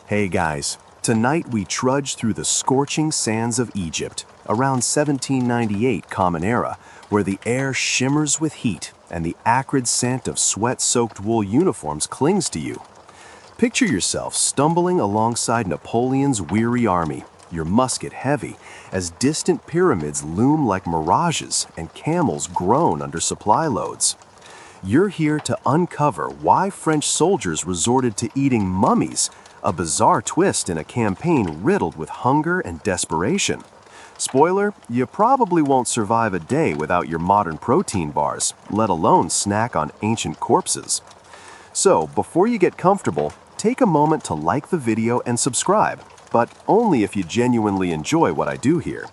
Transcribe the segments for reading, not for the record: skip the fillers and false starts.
Hey guys, tonight we trudge through the scorching sands of Egypt, around 1798 Common Era, where the air shimmers with heat and the acrid scent of sweat-soaked wool uniforms clings to you. Picture yourself stumbling alongside Napoleon's weary army, your musket heavy, as distant pyramids loom like mirages and camels groan under supply loads. You're here to uncover why French soldiers resorted to eating mummies, a bizarre twist in a campaign riddled with hunger and desperation. Spoiler, you probably won't survive a day without your modern protein bars, let alone snack on ancient corpses. So, before you get comfortable, take a moment to like the video and subscribe, but only if you genuinely enjoy what I do here.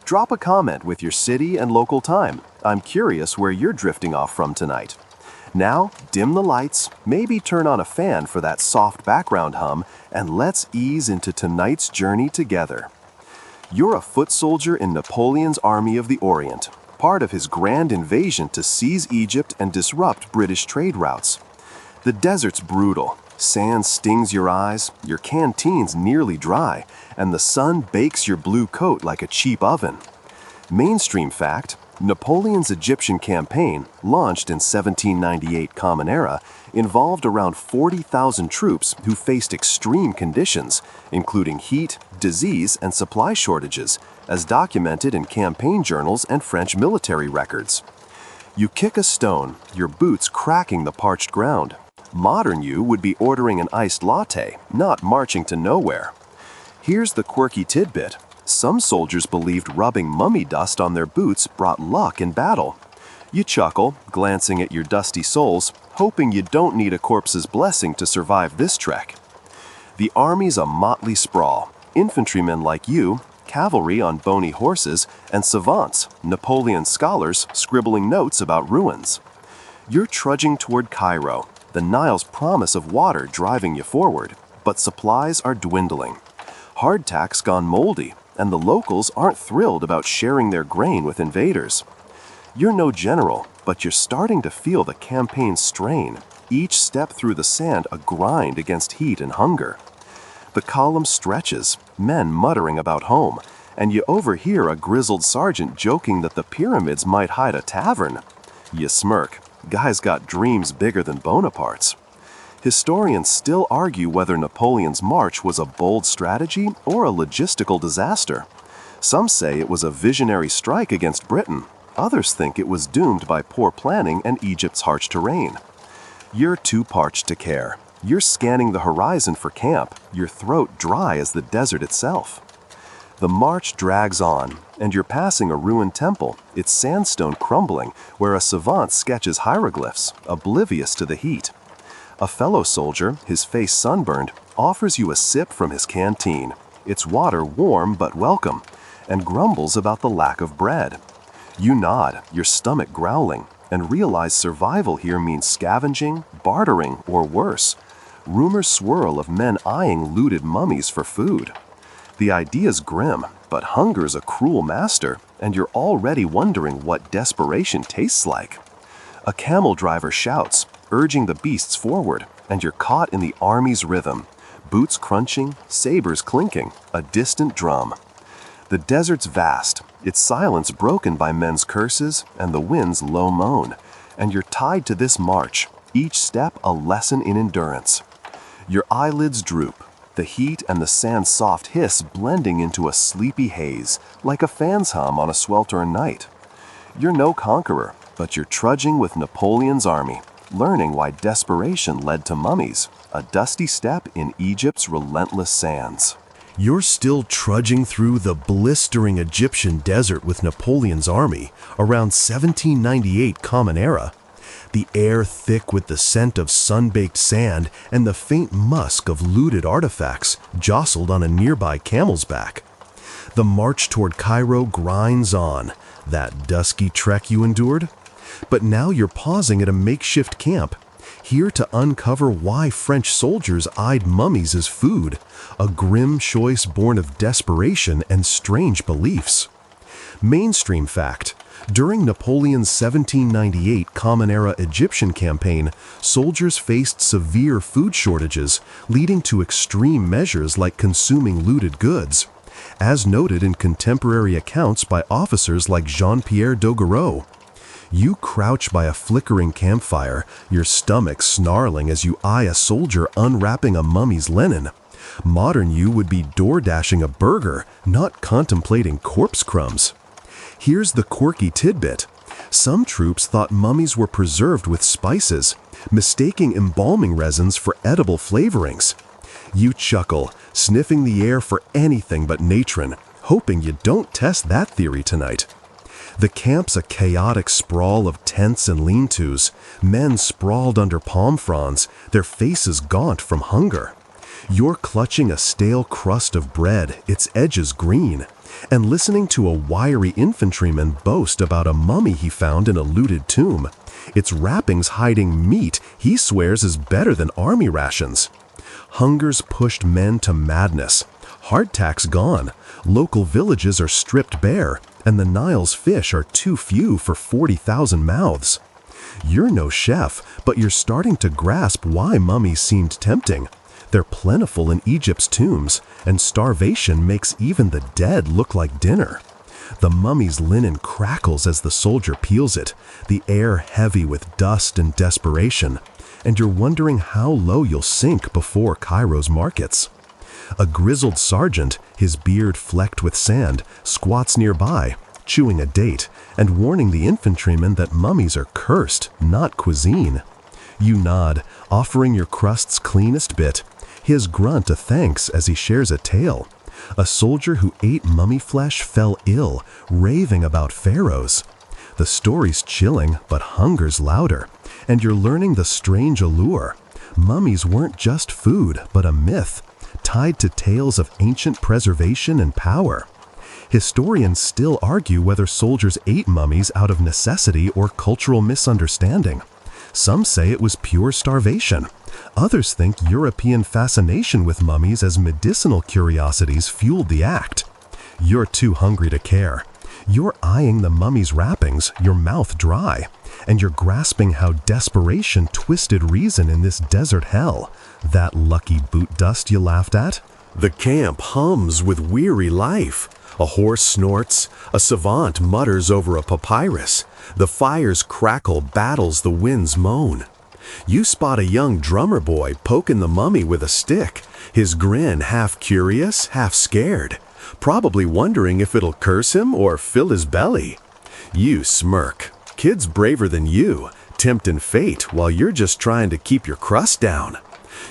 Drop a comment with your city and local time. I'm curious where you're drifting off from tonight. Now, dim the lights, maybe turn on a fan for that soft background hum, and let's ease into tonight's journey together. You're a foot soldier in Napoleon's Army of the Orient, part of his grand invasion to seize Egypt and disrupt British trade routes. The desert's brutal. Sand stings your eyes, your canteen's nearly dry, and the sun bakes your blue coat like a cheap oven. Mainstream fact, Napoleon's Egyptian campaign, launched in 1798 Common Era, involved around 40,000 troops who faced extreme conditions, including heat, disease, and supply shortages, as documented in campaign journals and French military records. You kick a stone, your boots cracking the parched ground. Modern you would be ordering an iced latte, not marching to nowhere. Here's the quirky tidbit. Some soldiers believed rubbing mummy dust on their boots brought luck in battle. You chuckle, glancing at your dusty soles, hoping you don't need a corpse's blessing to survive this trek. The army's a motley sprawl. Infantrymen like you, cavalry on bony horses, and savants, Napoleon scholars, scribbling notes about ruins. You're trudging toward Cairo, the Nile's promise of water driving you forward, but supplies are dwindling. Hardtack's gone moldy, and the locals aren't thrilled about sharing their grain with invaders. You're no general, but you're starting to feel the campaign's strain, each step through the sand a grind against heat and hunger. The column stretches, men muttering about home, and you overhear a grizzled sergeant joking that the pyramids might hide a tavern. You smirk. Guy's got dreams bigger than Bonaparte's. Historians still argue whether Napoleon's march was a bold strategy or a logistical disaster. Some say it was a visionary strike against Britain. Others think it was doomed by poor planning and Egypt's harsh terrain. You're too parched to care. You're scanning the horizon for camp, your throat dry as the desert itself. The march drags on, and you're passing a ruined temple, its sandstone crumbling, where a savant sketches hieroglyphs, oblivious to the heat. A fellow soldier, his face sunburned, offers you a sip from his canteen, its water warm but welcome, and grumbles about the lack of bread. You nod, your stomach growling, and realize survival here means scavenging, bartering, or worse. Rumors swirl of men eyeing looted mummies for food. The idea's grim, but hunger's a cruel master, and you're already wondering what desperation tastes like. A camel driver shouts, urging the beasts forward, and you're caught in the army's rhythm. Boots crunching, sabers clinking, a distant drum. The desert's vast, its silence broken by men's curses and the wind's low moan, and you're tied to this march, each step a lesson in endurance. Your eyelids droop, the heat and the sand's soft hiss blending into a sleepy haze, like a fan's hum on a sweltering night. You're no conqueror, but you're trudging with Napoleon's army, learning why desperation led to mummies, a dusty step in Egypt's relentless sands. You're still trudging through the blistering Egyptian desert with Napoleon's army, around 1798 Common Era. The air thick with the scent of sun-baked sand and the faint musk of looted artifacts jostled on a nearby camel's back. The march toward Cairo grinds on, that dusky trek you endured. But now you're pausing at a makeshift camp, here to uncover why French soldiers eyed mummies as food, a grim choice born of desperation and strange beliefs. Mainstream fact, During Napoleon's 1798 Common Era Egyptian campaign, soldiers faced severe food shortages, leading to extreme measures like consuming looted goods, as noted in contemporary accounts by officers like Jean-Pierre Doguereau. You crouch by a flickering campfire, your stomach snarling as you eye a soldier unwrapping a mummy's linen. Modern you would be door-dashing a burger, not contemplating corpse crumbs. Here's the quirky tidbit. Some troops thought mummies were preserved with spices, mistaking embalming resins for edible flavorings. You chuckle, sniffing the air for anything but natron, hoping you don't test that theory tonight. The camp's a chaotic sprawl of tents and lean-tos, men sprawled under palm fronds, their faces gaunt from hunger. You're clutching a stale crust of bread, its edges green, and listening to a wiry infantryman boast about a mummy he found in a looted tomb, its wrappings hiding meat he swears is better than army rations. Hunger's pushed men to madness. Hardtack's gone, local villages are stripped bare, and the Nile's fish are too few for 40,000 mouths. You're no chef, but you're starting to grasp why mummies seemed tempting. They're plentiful in Egypt's tombs, and starvation makes even the dead look like dinner. The mummy's linen crackles as the soldier peels it, the air heavy with dust and desperation, and you're wondering how low you'll sink before Cairo's markets. A grizzled sergeant, his beard flecked with sand, squats nearby, chewing a date, and warning the infantryman that mummies are cursed, not cuisine. You nod, offering your crust's cleanest bit, his grunt a thanks as he shares a tale. A soldier who ate mummy flesh fell ill, raving about pharaohs. The story's chilling, but hunger's louder, and you're learning the strange allure. Mummies weren't just food, but a myth, tied to tales of ancient preservation and power. Historians still argue whether soldiers ate mummies out of necessity or cultural misunderstanding. Some say it was pure starvation. Others think European fascination with mummies as medicinal curiosities fueled the act. You're too hungry to care. You're eyeing the mummy's wrappings, your mouth dry, and you're grasping how desperation twisted reason in this desert hell. That lucky boot dust you laughed at? The camp hums with weary life. A horse snorts, a savant mutters over a papyrus. The fire's crackle battles the wind's moan. You spot a young drummer boy poking the mummy with a stick, his grin half curious, half scared, probably wondering if it'll curse him or fill his belly. You smirk. Kid's braver than you, tempting fate while you're just trying to keep your crust down.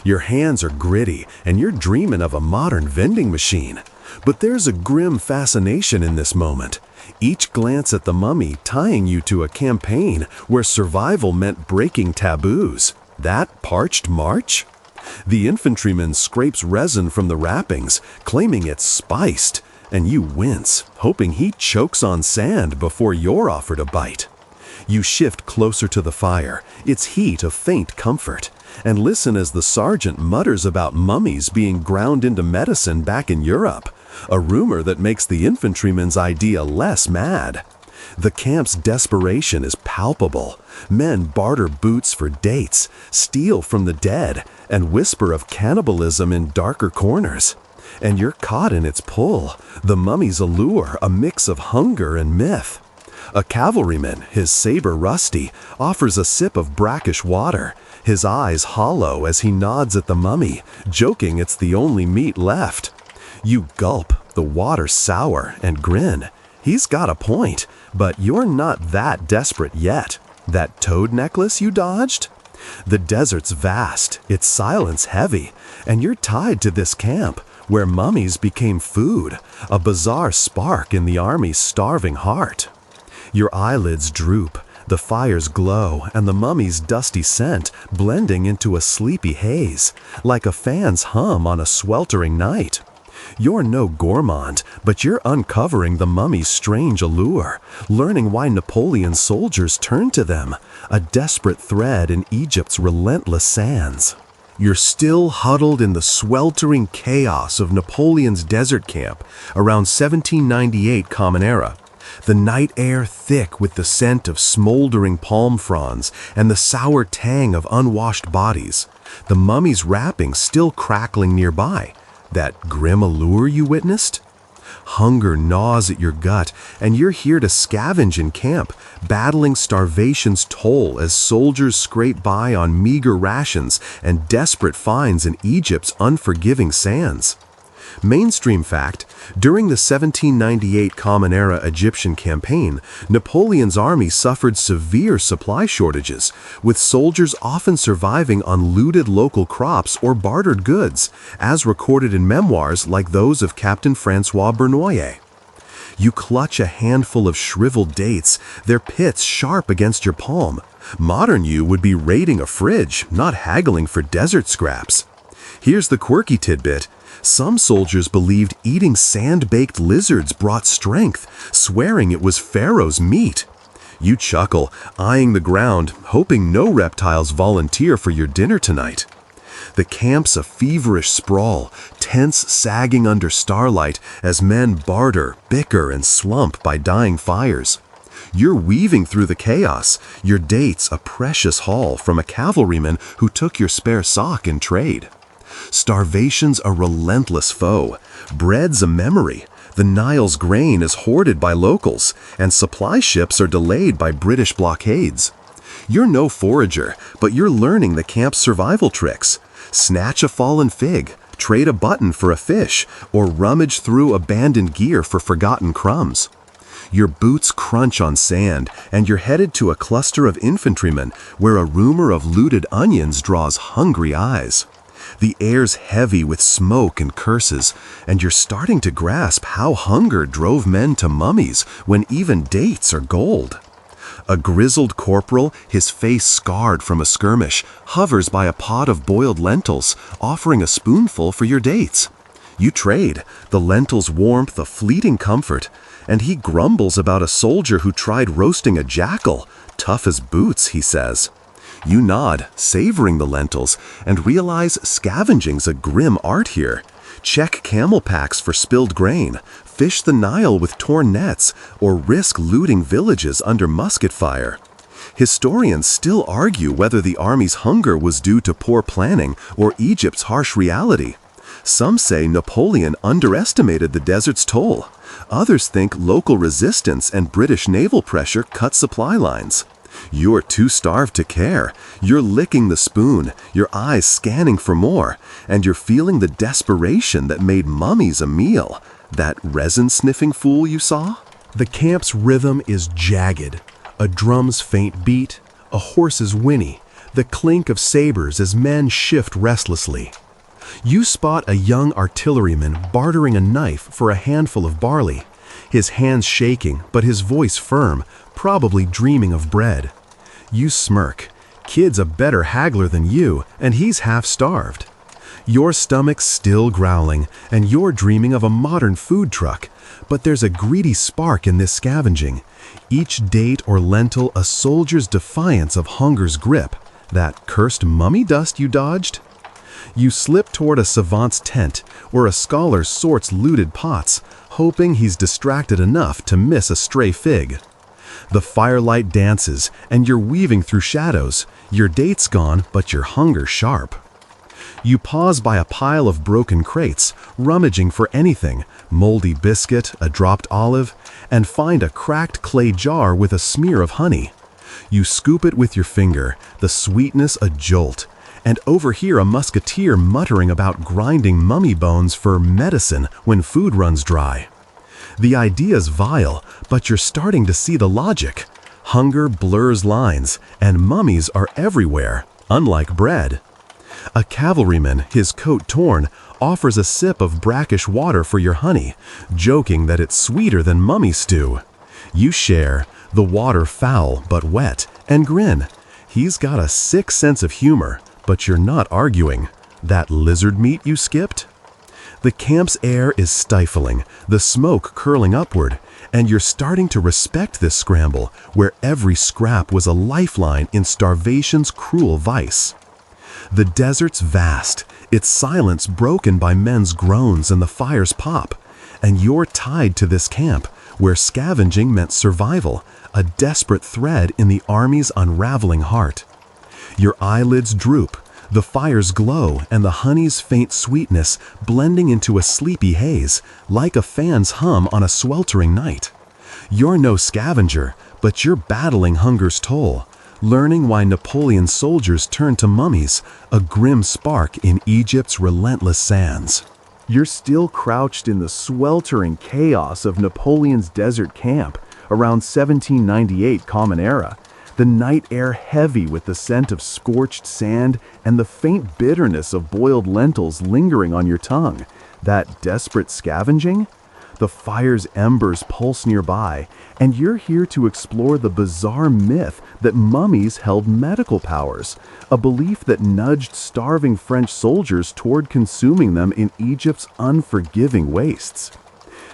Your hands are gritty and you're dreaming of a modern vending machine. But there's a grim fascination in this moment. Each glance at the mummy tying you to a campaign where survival meant breaking taboos. That parched march? The infantryman scrapes resin from the wrappings, claiming it's spiced, and you wince, hoping he chokes on sand before you're offered a bite. You shift closer to the fire, its heat a faint comfort, and listen as the sergeant mutters about mummies being ground into medicine back in Europe, a rumor that makes the infantryman's idea less mad. The camp's desperation is palpable. Men barter boots for dates, steal from the dead, and whisper of cannibalism in darker corners. And you're caught in its pull, the mummy's allure, a mix of hunger and myth. A cavalryman, his saber rusty, offers a sip of brackish water, his eyes hollow as he nods at the mummy, joking it's the only meat left. You gulp, the water sour, and grin. He's got a point, but you're not that desperate yet. That toad necklace you dodged? The desert's vast, its silence heavy, and you're tied to this camp, where mummies became food, a bizarre spark in the army's starving heart. Your eyelids droop, the fire's glow, and the mummy's dusty scent blending into a sleepy haze, like a fan's hum on a sweltering night. You're no gourmand, but you're uncovering the mummy's strange allure, learning why Napoleon's soldiers turned to them, a desperate thread in Egypt's relentless sands. You're still huddled in the sweltering chaos of Napoleon's desert camp around 1798 Common Era. The night air thick with the scent of smoldering palm fronds and the sour tang of unwashed bodies. The mummy's wrapping still crackling nearby. That grim allure you witnessed? Hunger gnaws at your gut, and you're here to scavenge in camp, battling starvation's toll as soldiers scrape by on meager rations and desperate finds in Egypt's unforgiving sands. Mainstream fact, during the 1798 Common Era Egyptian campaign, Napoleon's army suffered severe supply shortages, with soldiers often surviving on looted local crops or bartered goods, as recorded in memoirs like those of Captain Francois Bernoulli. You clutch a handful of shriveled dates, their pits sharp against your palm. Modern you would be raiding a fridge, not haggling for desert scraps. Here's the quirky tidbit. Some soldiers believed eating sand-baked lizards brought strength, swearing it was Pharaoh's meat. You chuckle, eyeing the ground, hoping no reptiles volunteer for your dinner tonight. The camp's a feverish sprawl, tents sagging under starlight as men barter, bicker, and slump by dying fires. You're weaving through the chaos, your dates a precious haul from a cavalryman who took your spare sock in trade. Starvation's a relentless foe. Bread's a memory. The Nile's grain is hoarded by locals, and supply ships are delayed by British blockades. You're no forager, but you're learning the camp's survival tricks. Snatch a fallen fig, trade a button for a fish, or rummage through abandoned gear for forgotten crumbs. Your boots crunch on sand, and you're headed to a cluster of infantrymen where a rumor of looted onions draws hungry eyes. The air's heavy with smoke and curses, and you're starting to grasp how hunger drove men to mummies when even dates are gold. A grizzled corporal, his face scarred from a skirmish, hovers by a pot of boiled lentils, offering a spoonful for your dates. You trade, the lentils' warmth a fleeting comfort, and he grumbles about a soldier who tried roasting a jackal. Tough as boots, he says. You nod, savoring the lentils, and realize scavenging's a grim art here. Check camel packs for spilled grain, fish the Nile with torn nets, or risk looting villages under musket fire. Historians still argue whether the army's hunger was due to poor planning or Egypt's harsh reality. Some say Napoleon underestimated the desert's toll. Others think local resistance and British naval pressure cut supply lines. You're too starved to care. You're licking the spoon, your eyes scanning for more, and you're feeling the desperation that made mummies a meal. That resin-sniffing fool you saw? The camp's rhythm is jagged. A drum's faint beat, a horse's whinny, the clink of sabers as men shift restlessly. You spot a young artilleryman bartering a knife for a handful of barley, his hands shaking but his voice firm, probably dreaming of bread. You smirk. Kid's a better haggler than you, and he's half-starved. Your stomach's still growling, and you're dreaming of a modern food truck, but there's a greedy spark in this scavenging. Each date or lentil a soldier's defiance of hunger's grip. That cursed mummy dust you dodged? You slip toward a savant's tent, where a scholar sorts looted pots, hoping he's distracted enough to miss a stray fig. The firelight dances, and you're weaving through shadows. Your date's gone, but your hunger sharp. You pause by a pile of broken crates, rummaging for anything, moldy biscuit, a dropped olive, and find a cracked clay jar with a smear of honey. You scoop it with your finger, the sweetness a jolt, and overhear a musketeer muttering about grinding mummy bones for medicine when food runs dry. The idea's vile, but you're starting to see the logic. Hunger blurs lines, and mummies are everywhere, unlike bread. A cavalryman, his coat torn, offers a sip of brackish water for your honey, joking that it's sweeter than mummy stew. You share, the water foul but wet, and grin. He's got a sick sense of humor, but you're not arguing. That lizard meat you skipped? The camp's air is stifling, the smoke curling upward, and you're starting to respect this scramble, where every scrap was a lifeline in starvation's cruel vice. The desert's vast, its silence broken by men's groans and the fire's pop, and you're tied to this camp, where scavenging meant survival, a desperate thread in the army's unraveling heart. Your eyelids droop, the fire's glow and the honey's faint sweetness blending into a sleepy haze, like a fan's hum on a sweltering night. You're no scavenger, but you're battling hunger's toll, learning why Napoleon's soldiers turned to mummies, a grim spark in Egypt's relentless sands. You're still crouched in the sweltering chaos of Napoleon's desert camp around 1798 Common Era, the night air heavy with the scent of scorched sand and the faint bitterness of boiled lentils lingering on your tongue. That desperate scavenging? The fire's embers pulse nearby, and you're here to explore the bizarre myth that mummies held medical powers, a belief that nudged starving French soldiers toward consuming them in Egypt's unforgiving wastes.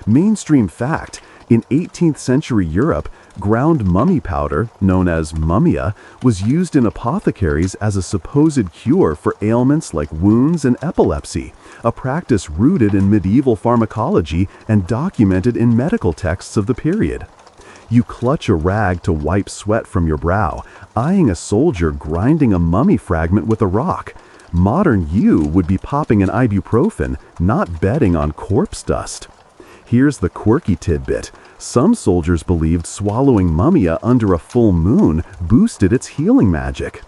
Mainstream fact: in 18th century Europe, ground mummy powder, known as mummia, was used in apothecaries as a supposed cure for ailments like wounds and epilepsy, a practice rooted in medieval pharmacology and documented in medical texts of the period. You clutch a rag to wipe sweat from your brow, eyeing a soldier grinding a mummy fragment with a rock. Modern you would be popping an ibuprofen, not betting on corpse dust. Here's the quirky tidbit. Some soldiers believed swallowing mummia under a full moon boosted its healing magic.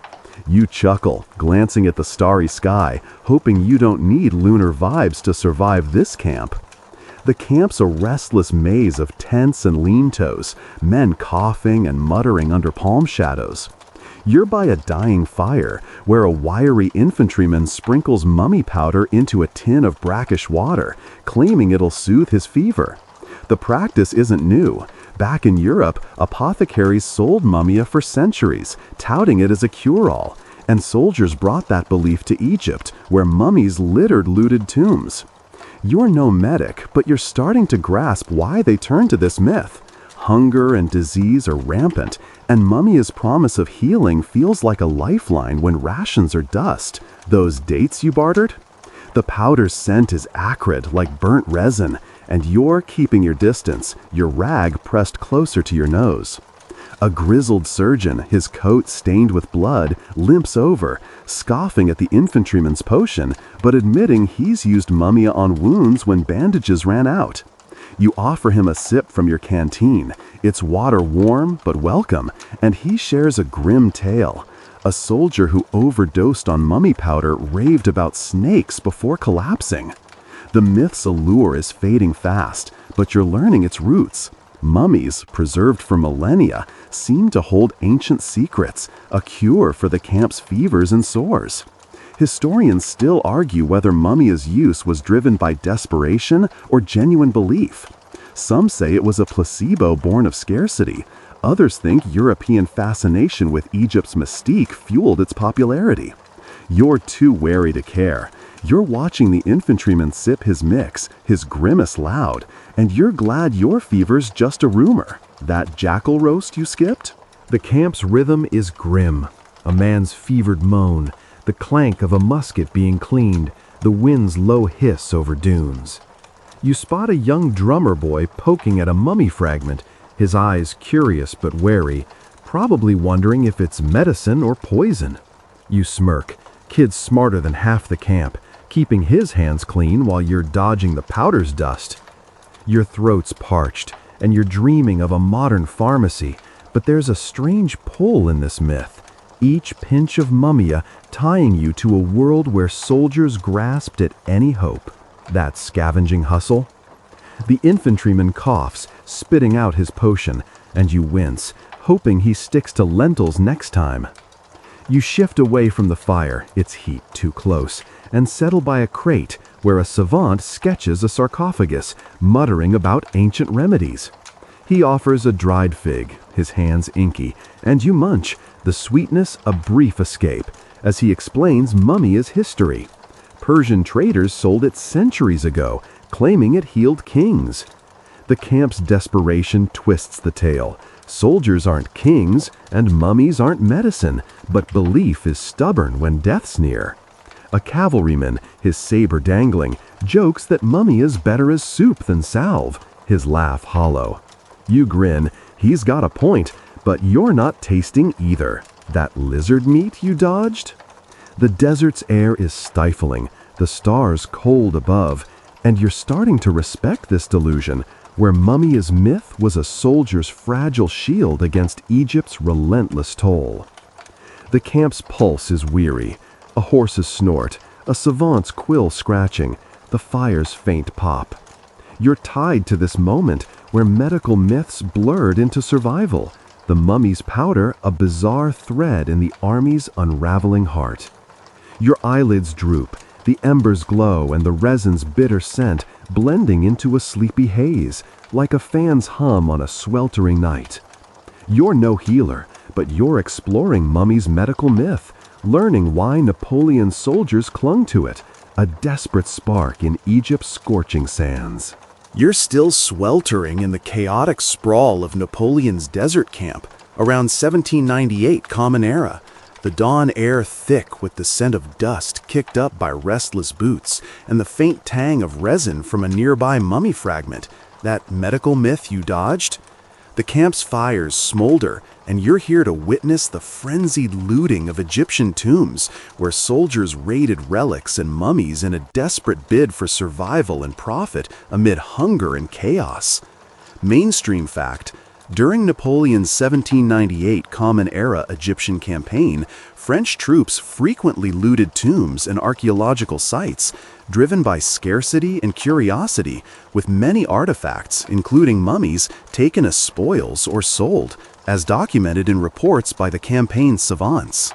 You chuckle, glancing at the starry sky, hoping you don't need lunar vibes to survive this camp. The camp's a restless maze of tents and lean-tos, men coughing and muttering under palm shadows. You're by a dying fire, where a wiry infantryman sprinkles mummy powder into a tin of brackish water, claiming it'll soothe his fever. The practice isn't new. Back in Europe, apothecaries sold mummia for centuries, touting it as a cure-all, and soldiers brought that belief to Egypt, where mummies littered looted tombs. You're no medic, but you're starting to grasp why they turned to this myth. Hunger and disease are rampant, and mummia's promise of healing feels like a lifeline when rations are dust. Those dates you bartered? The powder's scent is acrid, like burnt resin, and you're keeping your distance, your rag pressed closer to your nose. A grizzled surgeon, his coat stained with blood, limps over, scoffing at the infantryman's potion, but admitting he's used mummia on wounds when bandages ran out. You offer him a sip from your canteen. It's water warm but welcome, and he shares a grim tale. A soldier who overdosed on mummy powder raved about snakes before collapsing. The myth's allure is fading fast, but you're learning its roots. Mummies, preserved for millennia, seem to hold ancient secrets, a cure for the camp's fevers and sores. Historians still argue whether mummia's use was driven by desperation or genuine belief. Some say it was a placebo born of scarcity. Others think European fascination with Egypt's mystique fueled its popularity. You're too wary to care. You're watching the infantryman sip his mix, his grimace loud, and you're glad your fever's just a rumor. That jackal roast you skipped? The camp's rhythm is grim. A man's fevered moan, the clank of a musket being cleaned, the wind's low hiss over dunes. You spot a young drummer boy poking at a mummy fragment, his eyes curious but wary, probably wondering if it's medicine or poison. You smirk, kid smarter than half the camp, keeping his hands clean while you're dodging the powder's dust. Your throat's parched, and you're dreaming of a modern pharmacy, but there's a strange pull in this myth, each pinch of mummia tying you to a world where soldiers grasped at any hope. That scavenging hustle? The infantryman coughs, spitting out his potion, and you wince, hoping he sticks to lentils next time. You shift away from the fire, its heat too close, and settle by a crate where a savant sketches a sarcophagus, muttering about ancient remedies. He offers a dried fig, his hands inky, and you munch, the sweetness a brief escape, as he explains mummia's history. Persian traders sold it centuries ago, claiming it healed kings. The camp's desperation twists the tale. Soldiers aren't kings, and mummies aren't medicine, but belief is stubborn when death's near. A cavalryman, his saber dangling, jokes that mummy is better as soup than salve, his laugh hollow. You grin. He's got a point, but you're not tasting either. That lizard meat you dodged? The desert's air is stifling, the stars cold above, and you're starting to respect this delusion, where Mummies' myth was a soldier's fragile shield against Egypt's relentless toll. The camp's pulse is weary, a horse's snort, a savant's quill scratching, the fire's faint pop. You're tied to this moment where medical myths blurred into survival, the mummy's powder a bizarre thread in the army's unraveling heart. Your eyelids droop, the embers glow and the resin's bitter scent blending into a sleepy haze, like a fan's hum on a sweltering night. You're no healer, but you're exploring Mummy's medical myth, learning why Napoleon's soldiers clung to it, a desperate spark in Egypt's scorching sands. You're still sweltering in the chaotic sprawl of Napoleon's desert camp, around 1798 Common Era, the dawn air thick with the scent of dust kicked up by restless boots and the faint tang of resin from a nearby mummy fragment, that medical myth you dodged. The camp's fires smolder, and you're here to witness the frenzied looting of Egyptian tombs, where soldiers raided relics and mummies in a desperate bid for survival and profit amid hunger and chaos. Mainstream fact: during Napoleon's 1798 Common Era Egyptian campaign, French troops frequently looted tombs and archaeological sites, driven by scarcity and curiosity, with many artifacts, including mummies, taken as spoils or sold, as documented in reports by the campaign's savants.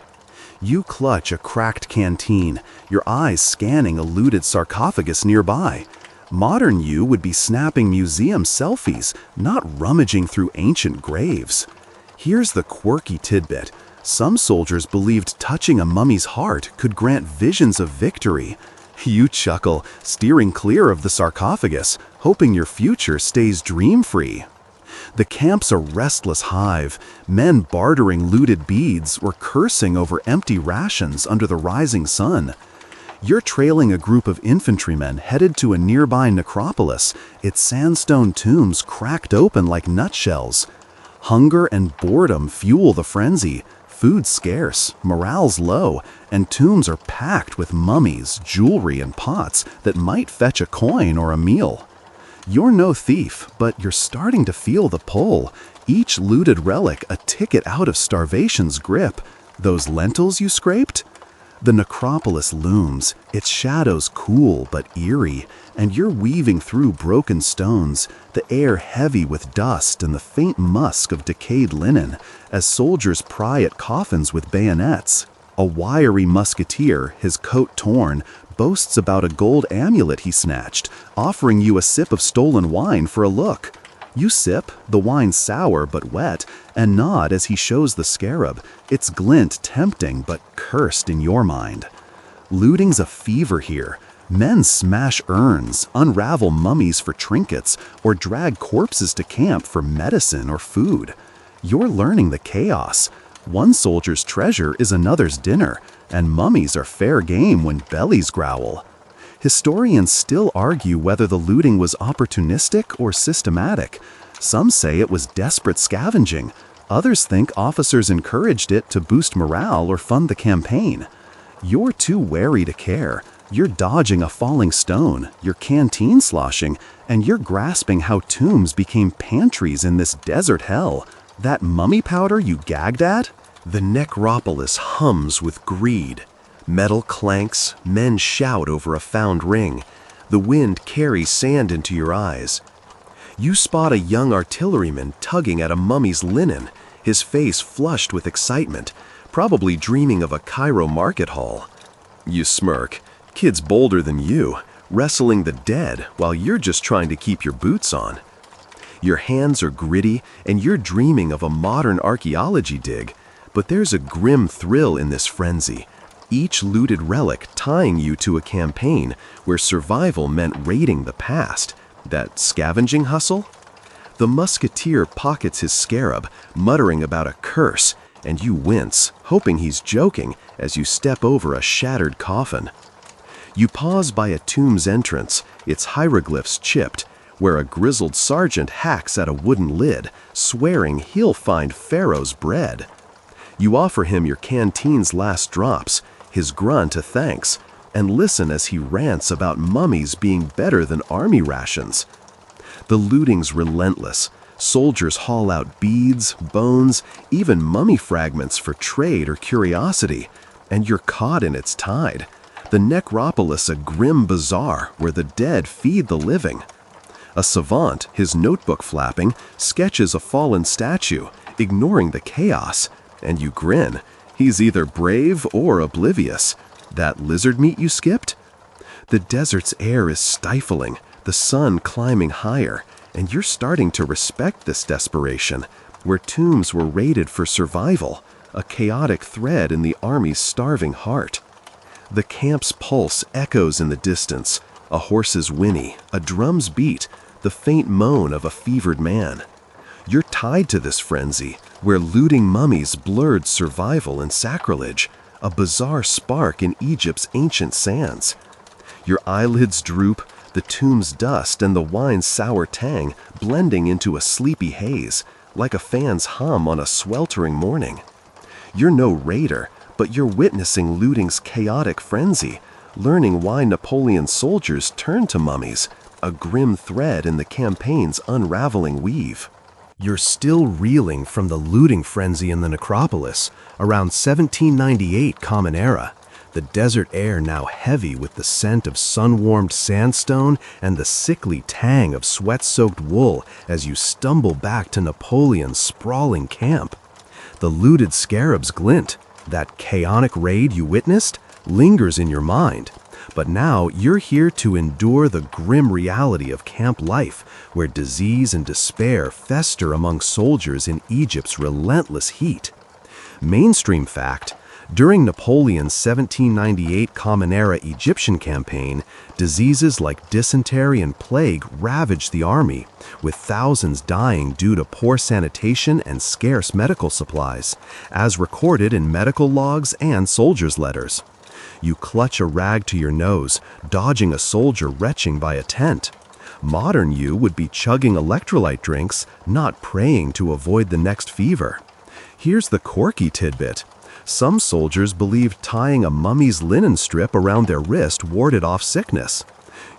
You clutch a cracked canteen, your eyes scanning a looted sarcophagus nearby. Modern you would be snapping museum selfies, not rummaging through ancient graves. Here's the quirky tidbit. Some soldiers believed touching a mummy's heart could grant visions of victory. You chuckle, steering clear of the sarcophagus, hoping your future stays dream-free. The camp's a restless hive, men bartering looted beads or cursing over empty rations under the rising sun. You're trailing a group of infantrymen headed to a nearby necropolis, its sandstone tombs cracked open like nutshells. Hunger and boredom fuel the frenzy. Food's scarce, morale's low, and tombs are packed with mummies, jewelry, and pots that might fetch a coin or a meal. You're no thief, but you're starting to feel the pull. Each looted relic a ticket out of starvation's grip. Those lentils you scraped? The necropolis looms, its shadows cool but eerie, and you're weaving through broken stones, the air heavy with dust and the faint musk of decayed linen, as soldiers pry at coffins with bayonets. A wiry musketeer, his coat torn, boasts about a gold amulet he snatched, offering you a sip of stolen wine for a look. You sip, the wine sour but wet, and nod as he shows the scarab, its glint tempting but cursed in your mind. Looting's a fever here. Men smash urns, unravel mummies for trinkets, or drag corpses to camp for medicine or food. You're learning the chaos. One soldier's treasure is another's dinner, and mummies are fair game when bellies growl. Historians still argue whether the looting was opportunistic or systematic. Some say it was desperate scavenging. Others think officers encouraged it to boost morale or fund the campaign. You're too wary to care. You're dodging a falling stone, your canteen sloshing, and you're grasping how tombs became pantries in this desert hell. That mummy powder you gagged at? The necropolis hums with greed. Metal clanks, men shout over a found ring. The wind carries sand into your eyes. You spot a young artilleryman tugging at a mummy's linen, his face flushed with excitement, probably dreaming of a Cairo market hall. You smirk. Kid's bolder than you, wrestling the dead while you're just trying to keep your boots on. Your hands are gritty and you're dreaming of a modern archaeology dig, but there's a grim thrill in this frenzy. Each looted relic tying you to a campaign where survival meant raiding the past. That scavenging hustle? The musketeer pockets his scarab, muttering about a curse, and you wince, hoping he's joking as you step over a shattered coffin. You pause by a tomb's entrance, its hieroglyphs chipped, where a grizzled sergeant hacks at a wooden lid, swearing he'll find Pharaoh's bread. You offer him your canteen's last drops, his grunt a thanks, and listen as he rants about mummies being better than army rations. The looting's relentless. Soldiers haul out beads, bones, even mummy fragments for trade or curiosity, and you're caught in its tide. The necropolis a grim bazaar where the dead feed the living. A savant, his notebook flapping, sketches a fallen statue, ignoring the chaos, and you grin. He's either brave or oblivious. That lizard meat you skipped? The desert's air is stifling, the sun climbing higher, and you're starting to respect this desperation, where tombs were raided for survival, a chaotic thread in the army's starving heart. The camp's pulse echoes in the distance, a horse's whinny, a drum's beat, the faint moan of a fevered man. You're tied to this frenzy, where looting mummies blurred survival and sacrilege, a bizarre spark in Egypt's ancient sands. Your eyelids droop, the tomb's dust and the wine's sour tang blending into a sleepy haze, like a fan's hum on a sweltering morning. You're no raider, but you're witnessing looting's chaotic frenzy, learning why Napoleon's soldiers turned to mummies, a grim thread in the campaign's unraveling weave. You're still reeling from the looting frenzy in the necropolis, around 1798 Common Era. The desert air now heavy with the scent of sun-warmed sandstone and the sickly tang of sweat-soaked wool as you stumble back to Napoleon's sprawling camp. The looted scarabs glint. That chaotic raid you witnessed lingers in your mind. But now you're here to endure the grim reality of camp life, where disease and despair fester among soldiers in Egypt's relentless heat. Mainstream fact: during Napoleon's 1798 Common Era Egyptian campaign, diseases like dysentery and plague ravaged the army, with thousands dying due to poor sanitation and scarce medical supplies, as recorded in medical logs and soldiers' letters. You clutch a rag to your nose, dodging a soldier retching by a tent. Modern you would be chugging electrolyte drinks, not praying to avoid the next fever. Here's the quirky tidbit. Some soldiers believed tying a mummy's linen strip around their wrist warded off sickness.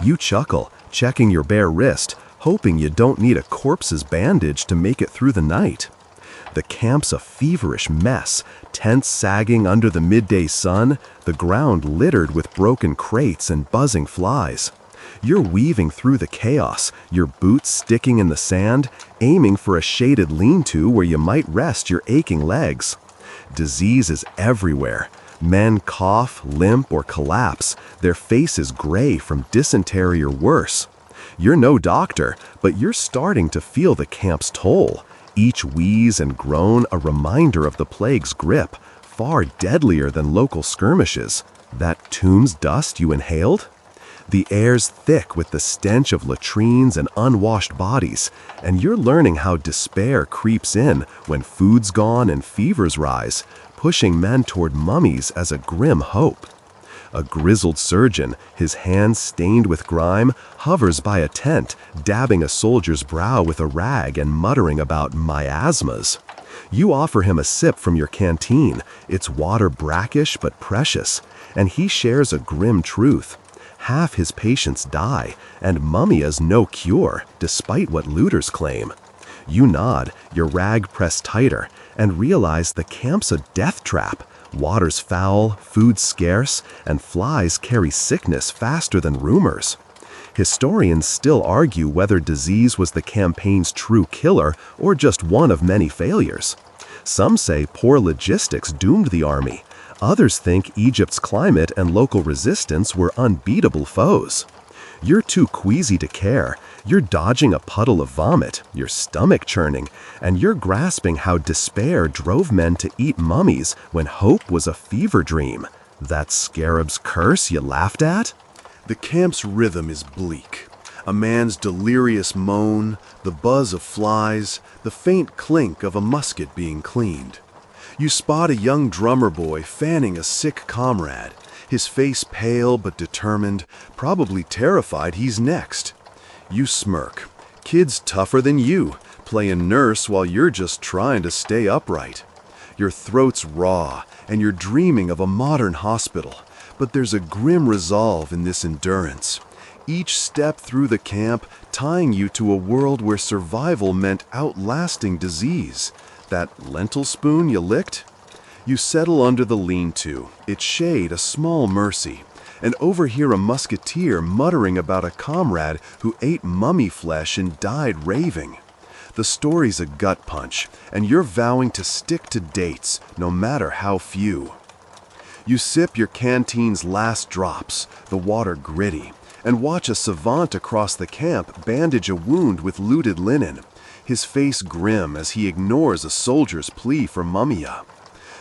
You chuckle, checking your bare wrist, hoping you don't need a corpse's bandage to make it through the night. The camp's a feverish mess, tents sagging under the midday sun, the ground littered with broken crates and buzzing flies. You're weaving through the chaos, your boots sticking in the sand, aiming for a shaded lean-to where you might rest your aching legs. Disease is everywhere. Men cough, limp, or collapse, their faces gray from dysentery or worse. You're no doctor, but you're starting to feel the camp's toll. Each wheeze and groan a reminder of the plague's grip, far deadlier than local skirmishes. That tomb's dust you inhaled? The air's thick with the stench of latrines and unwashed bodies, and you're learning how despair creeps in when food's gone and fevers rise, pushing men toward mummies as a grim hope. A grizzled surgeon, his hands stained with grime, hovers by a tent, dabbing a soldier's brow with a rag and muttering about miasmas. You offer him a sip from your canteen, its water brackish but precious, and he shares a grim truth. Half his patients die, and mummia's no cure, despite what looters claim. You nod, your rag pressed tighter, and realize the camp's a death trap. Water's foul, food scarce, and flies carry sickness faster than rumors. Historians still argue whether disease was the campaign's true killer or just one of many failures. Some say poor logistics doomed the army. Others think Egypt's climate and local resistance were unbeatable foes. You're too queasy to care. You're dodging a puddle of vomit, your stomach churning, and you're grasping how despair drove men to eat mummies when hope was a fever dream. That scarab's curse you laughed at? The camp's rhythm is bleak. A man's delirious moan, the buzz of flies, the faint clink of a musket being cleaned. You spot a young drummer boy fanning a sick comrade, his face pale but determined, probably terrified he's next. You smirk. Kids tougher than you, playing nurse while you're just trying to stay upright. Your throat's raw, and you're dreaming of a modern hospital, but there's a grim resolve in this endurance. Each step through the camp tying you to a world where survival meant outlasting disease. That lentil spoon you licked? You settle under the lean-to, its shade a small mercy, and overhear a musketeer muttering about a comrade who ate mummy flesh and died raving. The story's a gut punch, and you're vowing to stick to dates, no matter how few. You sip your canteen's last drops, the water gritty, and watch a savant across the camp bandage a wound with looted linen, his face grim as he ignores a soldier's plea for mummia.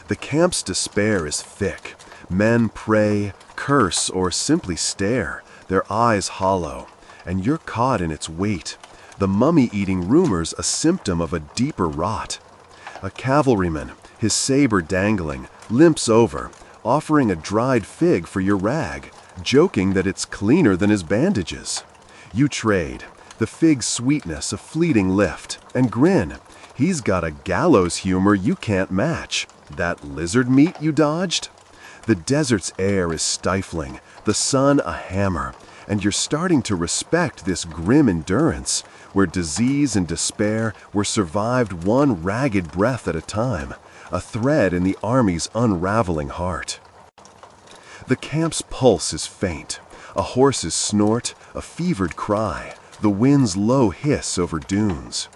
The camp's despair is thick. Men pray, curse, or simply stare, their eyes hollow, and you're caught in its weight. The mummy-eating rumor's a symptom of a deeper rot. A cavalryman, his saber dangling, limps over, offering a dried fig for your rag, joking that it's cleaner than his bandages. You trade, the fig's sweetness a fleeting lift, and grin. He's got a gallows humor you can't match. That lizard meat you dodged? The desert's air is stifling, the sun a hammer, and you're starting to respect this grim endurance, where disease and despair were survived one ragged breath at a time, a thread in the army's unraveling heart. The camp's pulse is faint, a horse's snort, a fevered cry, the wind's low hiss over dunes.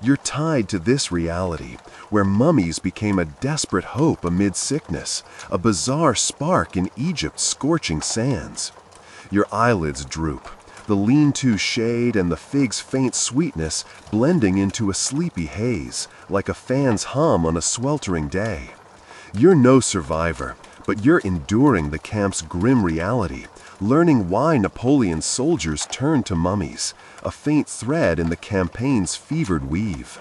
You're tied to this reality, where mummies became a desperate hope amid sickness, a bizarre spark in Egypt's scorching sands. Your eyelids droop, the lean-to shade and the fig's faint sweetness blending into a sleepy haze, like a fan's hum on a sweltering day. You're no survivor, but you're enduring the camp's grim reality, learning why Napoleon's soldiers turned to mummies, a faint thread in the campaign's fevered weave.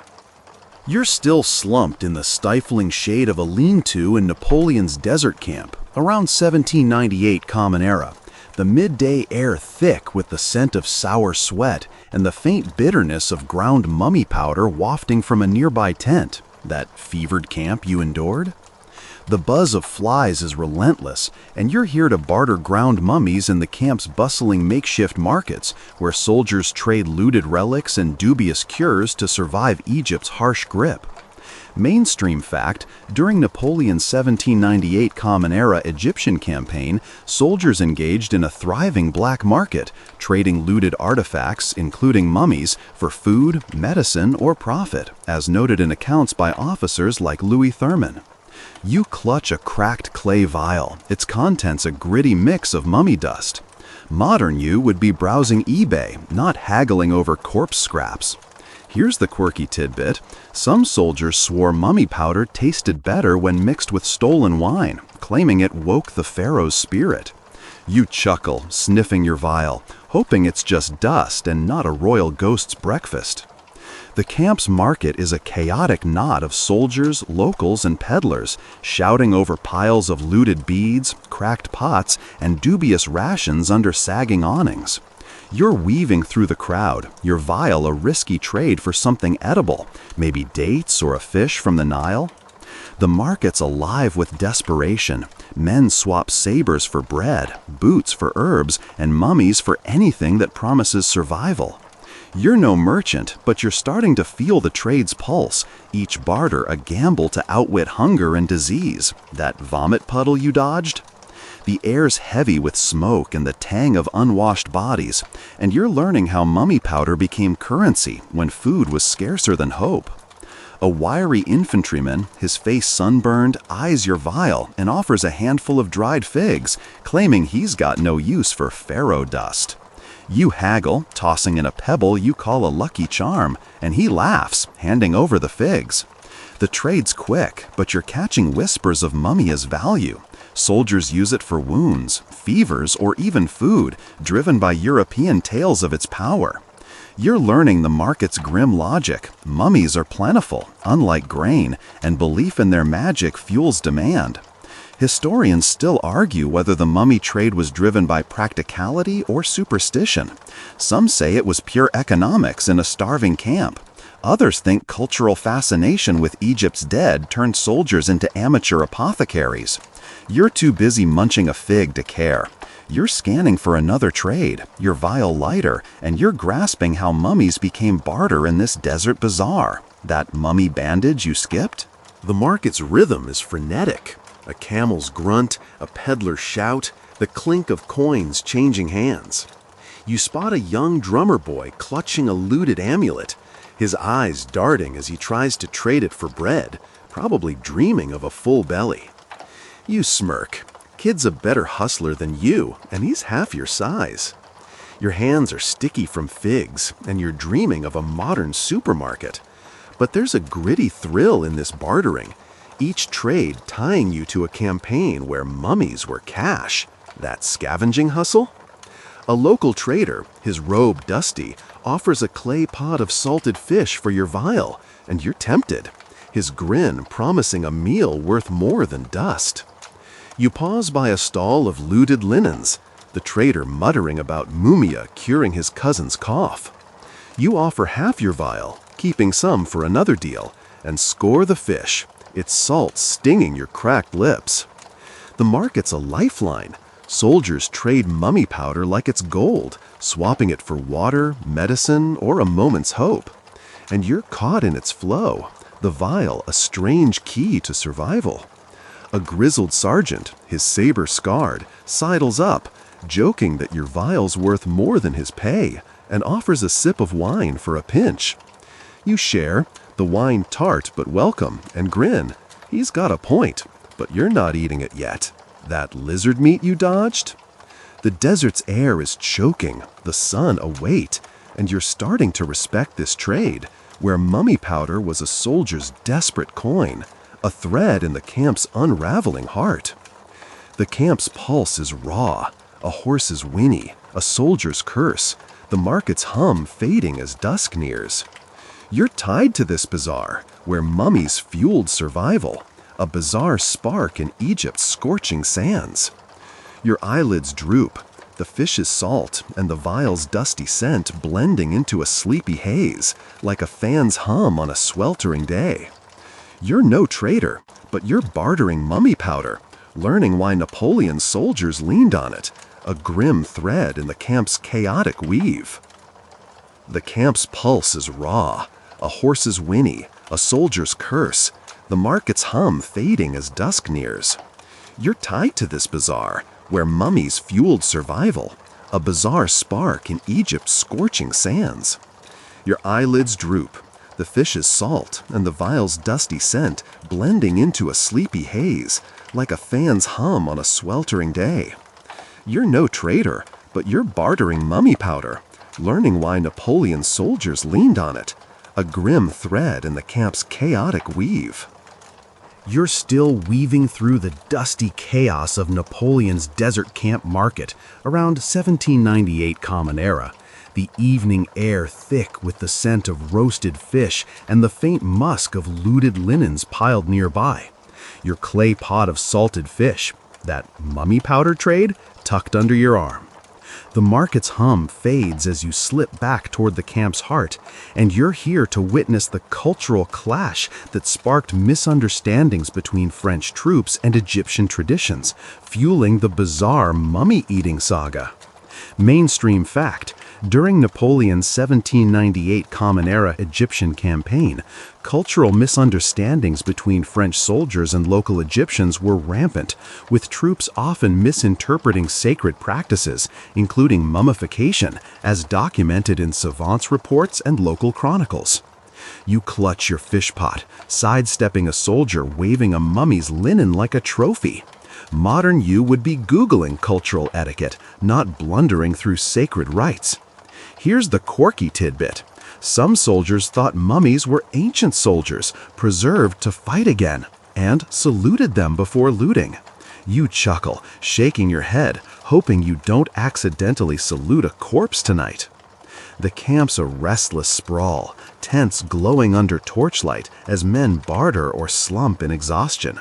You're still slumped in the stifling shade of a lean-to in Napoleon's desert camp, around 1798 Common Era, the midday air thick with the scent of sour sweat and the faint bitterness of ground mummy powder wafting from a nearby tent, that fevered camp you endured. The buzz of flies is relentless, and you're here to barter ground mummies in the camp's bustling makeshift markets, where soldiers trade looted relics and dubious cures to survive Egypt's harsh grip. Mainstream fact, during Napoleon's 1798 Common Era Egyptian campaign, soldiers engaged in a thriving black market, trading looted artifacts, including mummies, for food, medicine, or profit, as noted in accounts by officers like Louis Thurman. You clutch a cracked clay vial, its contents a gritty mix of mummy dust. Modern you would be browsing eBay, not haggling over corpse scraps. Here's the quirky tidbit. Some soldiers swore mummy powder tasted better when mixed with stolen wine, claiming it woke the pharaoh's spirit. You chuckle, sniffing your vial, hoping it's just dust and not a royal ghost's breakfast. The camp's market is a chaotic knot of soldiers, locals, and peddlers, shouting over piles of looted beads, cracked pots, and dubious rations under sagging awnings. You're weaving through the crowd, your vial a risky trade for something edible, maybe dates or a fish from the Nile. The market's alive with desperation. Men swap sabers for bread, boots for herbs, and mummies for anything that promises survival. You're no merchant, but you're starting to feel the trade's pulse, each barter a gamble to outwit hunger and disease. That vomit puddle you dodged? The air's heavy with smoke and the tang of unwashed bodies, and you're learning how mummy powder became currency when food was scarcer than hope. A wiry infantryman, his face sunburned, eyes your vial and offers a handful of dried figs, claiming he's got no use for pharaoh dust. You haggle, tossing in a pebble you call a lucky charm, and he laughs, handing over the figs. The trade's quick, but you're catching whispers of mummia's value. Soldiers use it for wounds, fevers, or even food, driven by European tales of its power. You're learning the market's grim logic. Mummies are plentiful, unlike grain, and belief in their magic fuels demand. Historians still argue whether the mummy trade was driven by practicality or superstition. Some say it was pure economics in a starving camp. Others think cultural fascination with Egypt's dead turned soldiers into amateur apothecaries. You're too busy munching a fig to care. You're scanning for another trade, your vial lighter, and you're grasping how mummies became barter in this desert bazaar. That mummy bandage you skipped? The market's rhythm is frenetic. A camel's grunt, a peddler's shout, the clink of coins changing hands. You spot a young drummer boy clutching a looted amulet, his eyes darting as he tries to trade it for bread, probably dreaming of a full belly. You smirk. Kid's a better hustler than you, and he's half your size. Your hands are sticky from figs, and you're dreaming of a modern supermarket. But there's a gritty thrill in this bartering, each trade tying you to a campaign where mummies were cash. That scavenging hustle? A local trader, his robe dusty, offers a clay pot of salted fish for your vial, and you're tempted, his grin promising a meal worth more than dust. You pause by a stall of looted linens, the trader muttering about Mumia curing his cousin's cough. You offer half your vial, keeping some for another deal, and score the fish, its salt stinging your cracked lips. The market's a lifeline. Soldiers trade mummy powder like it's gold, swapping it for water, medicine, or a moment's hope. And you're caught in its flow, the vial a strange key to survival. A grizzled sergeant, his saber scarred, sidles up, joking that your vial's worth more than his pay, and offers a sip of wine for a pinch. You share, the wine tart but welcome, and grin. He's got a point, but you're not eating it yet. That lizard meat you dodged? The desert's air is choking, the sun a weight, and you're starting to respect this trade, where mummy powder was a soldier's desperate coin, a thread in the camp's unraveling heart. The camp's pulse is raw, a horse's whinny, a soldier's curse, the market's hum fading as dusk nears. You're tied to this bazaar, where mummies fueled survival, a bizarre spark in Egypt's scorching sands. Your eyelids droop, the fish's salt and the vial's dusty scent blending into a sleepy haze, like a fan's hum on a sweltering day. You're no trader, but you're bartering mummy powder, learning why Napoleon's soldiers leaned on it, a grim thread in the camp's chaotic weave. The camp's pulse is raw, a horse's whinny, a soldier's curse, the market's hum fading as dusk nears. You're tied to this bazaar, where mummies fueled survival, a bizarre spark in Egypt's scorching sands. Your eyelids droop, the fish's salt and the vial's dusty scent blending into a sleepy haze, like a fan's hum on a sweltering day. You're no trader, but you're bartering mummy powder, learning why Napoleon's soldiers leaned on it, a grim thread in the camp's chaotic weave. You're still weaving through the dusty chaos of Napoleon's desert camp market around 1798 Common Era, the evening air thick with the scent of roasted fish and the faint musk of looted linens piled nearby. Your clay pot of salted fish, that mummy powder trade, tucked under your arm. The market's hum fades as you slip back toward the camp's heart, and you're here to witness the cultural clash that sparked misunderstandings between French troops and Egyptian traditions, fueling the bizarre mummy-eating saga. Mainstream fact: during Napoleon's 1798 Common Era Egyptian campaign, cultural misunderstandings between French soldiers and local Egyptians were rampant, with troops often misinterpreting sacred practices, including mummification, as documented in savants' reports and local chronicles. You clutch your fish pot, sidestepping a soldier waving a mummy's linen like a trophy. Modern you would be Googling cultural etiquette, not blundering through sacred rites. Here's the quirky tidbit. Some soldiers thought mummies were ancient soldiers, preserved to fight again, and saluted them before looting. You chuckle, shaking your head, hoping you don't accidentally salute a corpse tonight. The camp's a restless sprawl, tents glowing under torchlight as men barter or slump in exhaustion.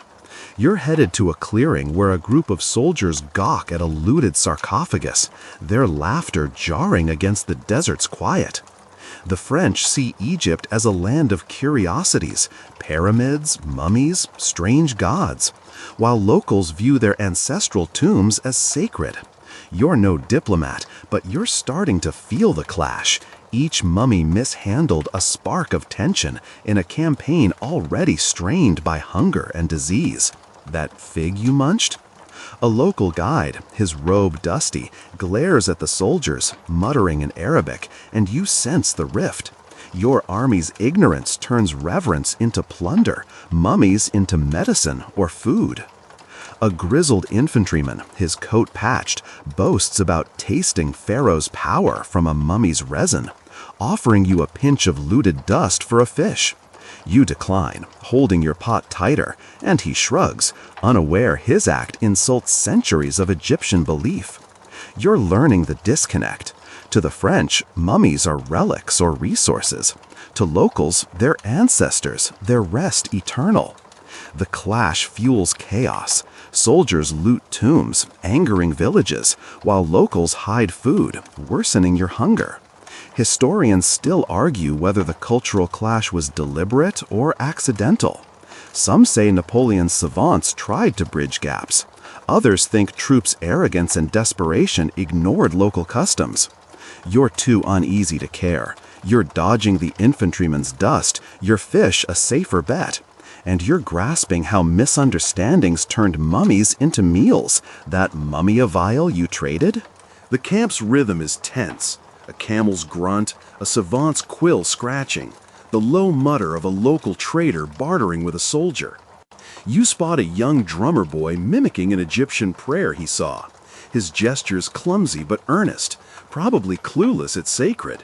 You're headed to a clearing where a group of soldiers gawk at a looted sarcophagus, their laughter jarring against the desert's quiet. The French see Egypt as a land of curiosities, pyramids, mummies, strange gods, while locals view their ancestral tombs as sacred. You're no diplomat, but you're starting to feel the clash. Each mummy mishandled a spark of tension in a campaign already strained by hunger and disease. That fig you munched? A local guide, his robe dusty, glares at the soldiers, muttering in Arabic, and you sense the rift. Your army's ignorance turns reverence into plunder, mummies into medicine or food. A grizzled infantryman, his coat patched, boasts about tasting Pharaoh's power from a mummy's resin, offering you a pinch of looted dust for a fish. You decline, holding your pot tighter, and he shrugs, unaware his act insults centuries of Egyptian belief. You're learning the disconnect. To the French, mummies are relics or resources. To locals, they're ancestors, their rest eternal. The clash fuels chaos. Soldiers loot tombs, angering villages, while locals hide food, worsening your hunger. Historians still argue whether the cultural clash was deliberate or accidental. Some say Napoleon's savants tried to bridge gaps. Others think troops' arrogance and desperation ignored local customs. You're too uneasy to care. You're dodging the infantryman's dust, your fish a safer bet. And you're grasping how misunderstandings turned mummies into meals, that mummy a vial you traded? The camp's rhythm is tense. A camel's grunt, a savant's quill scratching, the low mutter of a local trader bartering with a soldier. You spot a young drummer boy mimicking an Egyptian prayer he saw, his gestures clumsy but earnest, probably clueless it's sacred.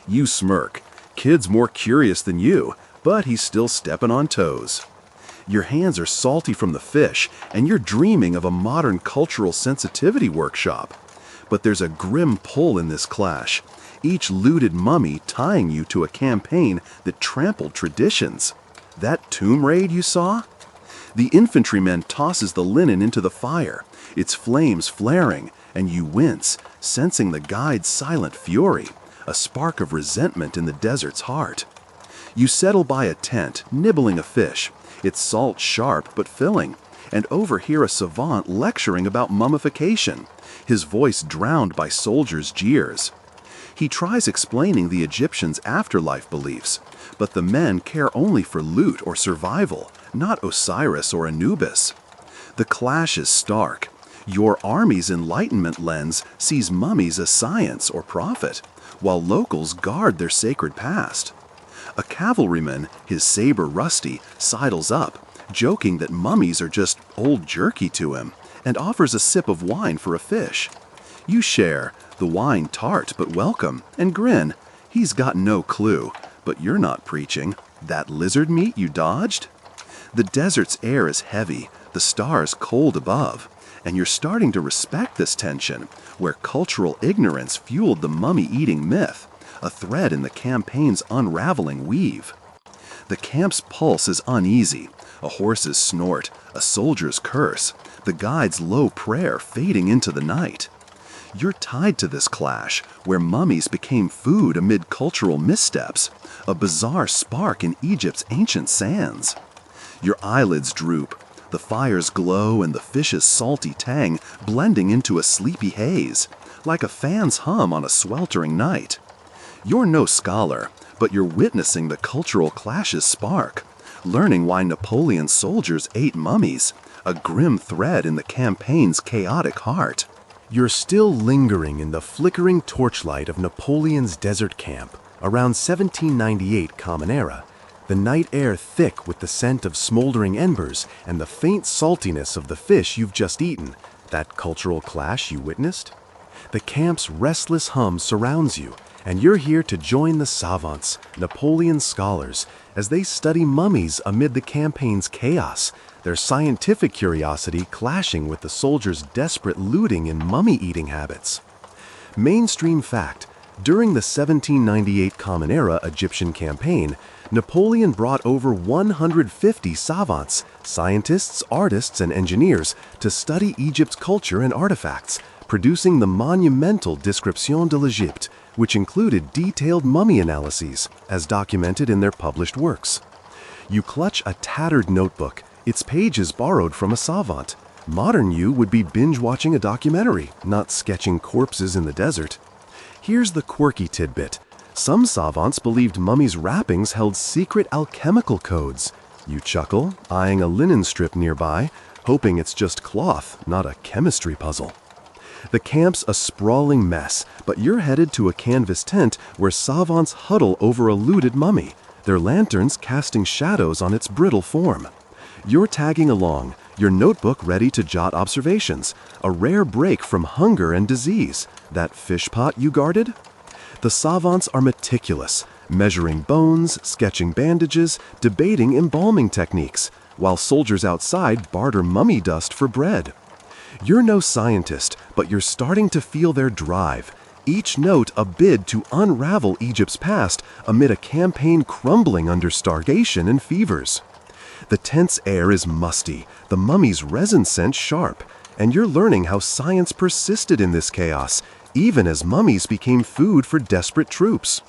You smirk. Kid's more curious than you, but he's still stepping on toes. Your hands are salty from the fish, and you're dreaming of a modern cultural sensitivity workshop. But there's a grim pull in this clash, each looted mummy tying you to a campaign that trampled traditions. That tomb raid you saw? The infantryman tosses the linen into the fire, its flames flaring, and you wince, sensing the guide's silent fury, a spark of resentment in the desert's heart. You settle by a tent, nibbling a fish, its salt sharp but filling, and overhear a savant lecturing about mummification, his voice drowned by soldiers' jeers. He tries explaining the Egyptians' afterlife beliefs, but the men care only for loot or survival, not Osiris or Anubis. The clash is stark. Your army's Enlightenment lens sees mummies as science or prophet, while locals guard their sacred past. A cavalryman, his saber rusty, sidles up, joking that mummies are just old jerky to him, and offers a sip of wine for a fish. You share, the wine tart but welcome, and grin. He's got no clue, but you're not preaching. That lizard meat you dodged? The desert's air is heavy, the stars cold above, and you're starting to respect this tension, where cultural ignorance fueled the mummy-eating myth, a thread in the campaign's unraveling weave. The camp's pulse is uneasy, a horse's snort, a soldier's curse, the guide's low prayer fading into the night. You're tied to this clash, where mummies became food amid cultural missteps, a bizarre spark in Egypt's ancient sands. Your eyelids droop, the fire's glow and the fish's salty tang blending into a sleepy haze, like a fan's hum on a sweltering night. You're no scholar, but you're witnessing the cultural clash's spark, learning why Napoleon's soldiers ate mummies, a grim thread in the campaign's chaotic heart. You're still lingering in the flickering torchlight of Napoleon's desert camp around 1798 Common Era, the night air thick with the scent of smoldering embers and the faint saltiness of the fish you've just eaten, that cultural clash you witnessed. The camp's restless hum surrounds you, and you're here to join the savants, Napoleon's scholars, as they study mummies amid the campaign's chaos, their scientific curiosity clashing with the soldiers' desperate looting and mummy-eating habits. Mainstream fact, During the 1798 Common Era Egyptian campaign, Napoleon brought over 150 savants, scientists, artists, and engineers, to study Egypt's culture and artifacts, producing the monumental Description de l'Égypte, which included detailed mummy analyses, as documented in their published works. You clutch a tattered notebook, its pages borrowed from a savant. Modern you would be binge-watching a documentary, not sketching corpses in the desert. Here's the quirky tidbit. Some savants believed mummies' wrappings held secret alchemical codes. You chuckle, eyeing a linen strip nearby, hoping it's just cloth, not a chemistry puzzle. The camp's a sprawling mess, but you're headed to a canvas tent where savants huddle over a looted mummy, their lanterns casting shadows on its brittle form. You're tagging along, your notebook ready to jot observations, a rare break from hunger and disease. That fish pot you guarded? The savants are meticulous, measuring bones, sketching bandages, debating embalming techniques, while soldiers outside barter mummy dust for bread. You're no scientist, but you're starting to feel their drive, each note a bid to unravel Egypt's past amid a campaign crumbling under starvation and fevers. The tent's air is musty, the mummy's resin scent sharp, and you're learning how science persisted in this chaos, even as mummies became food for desperate troops.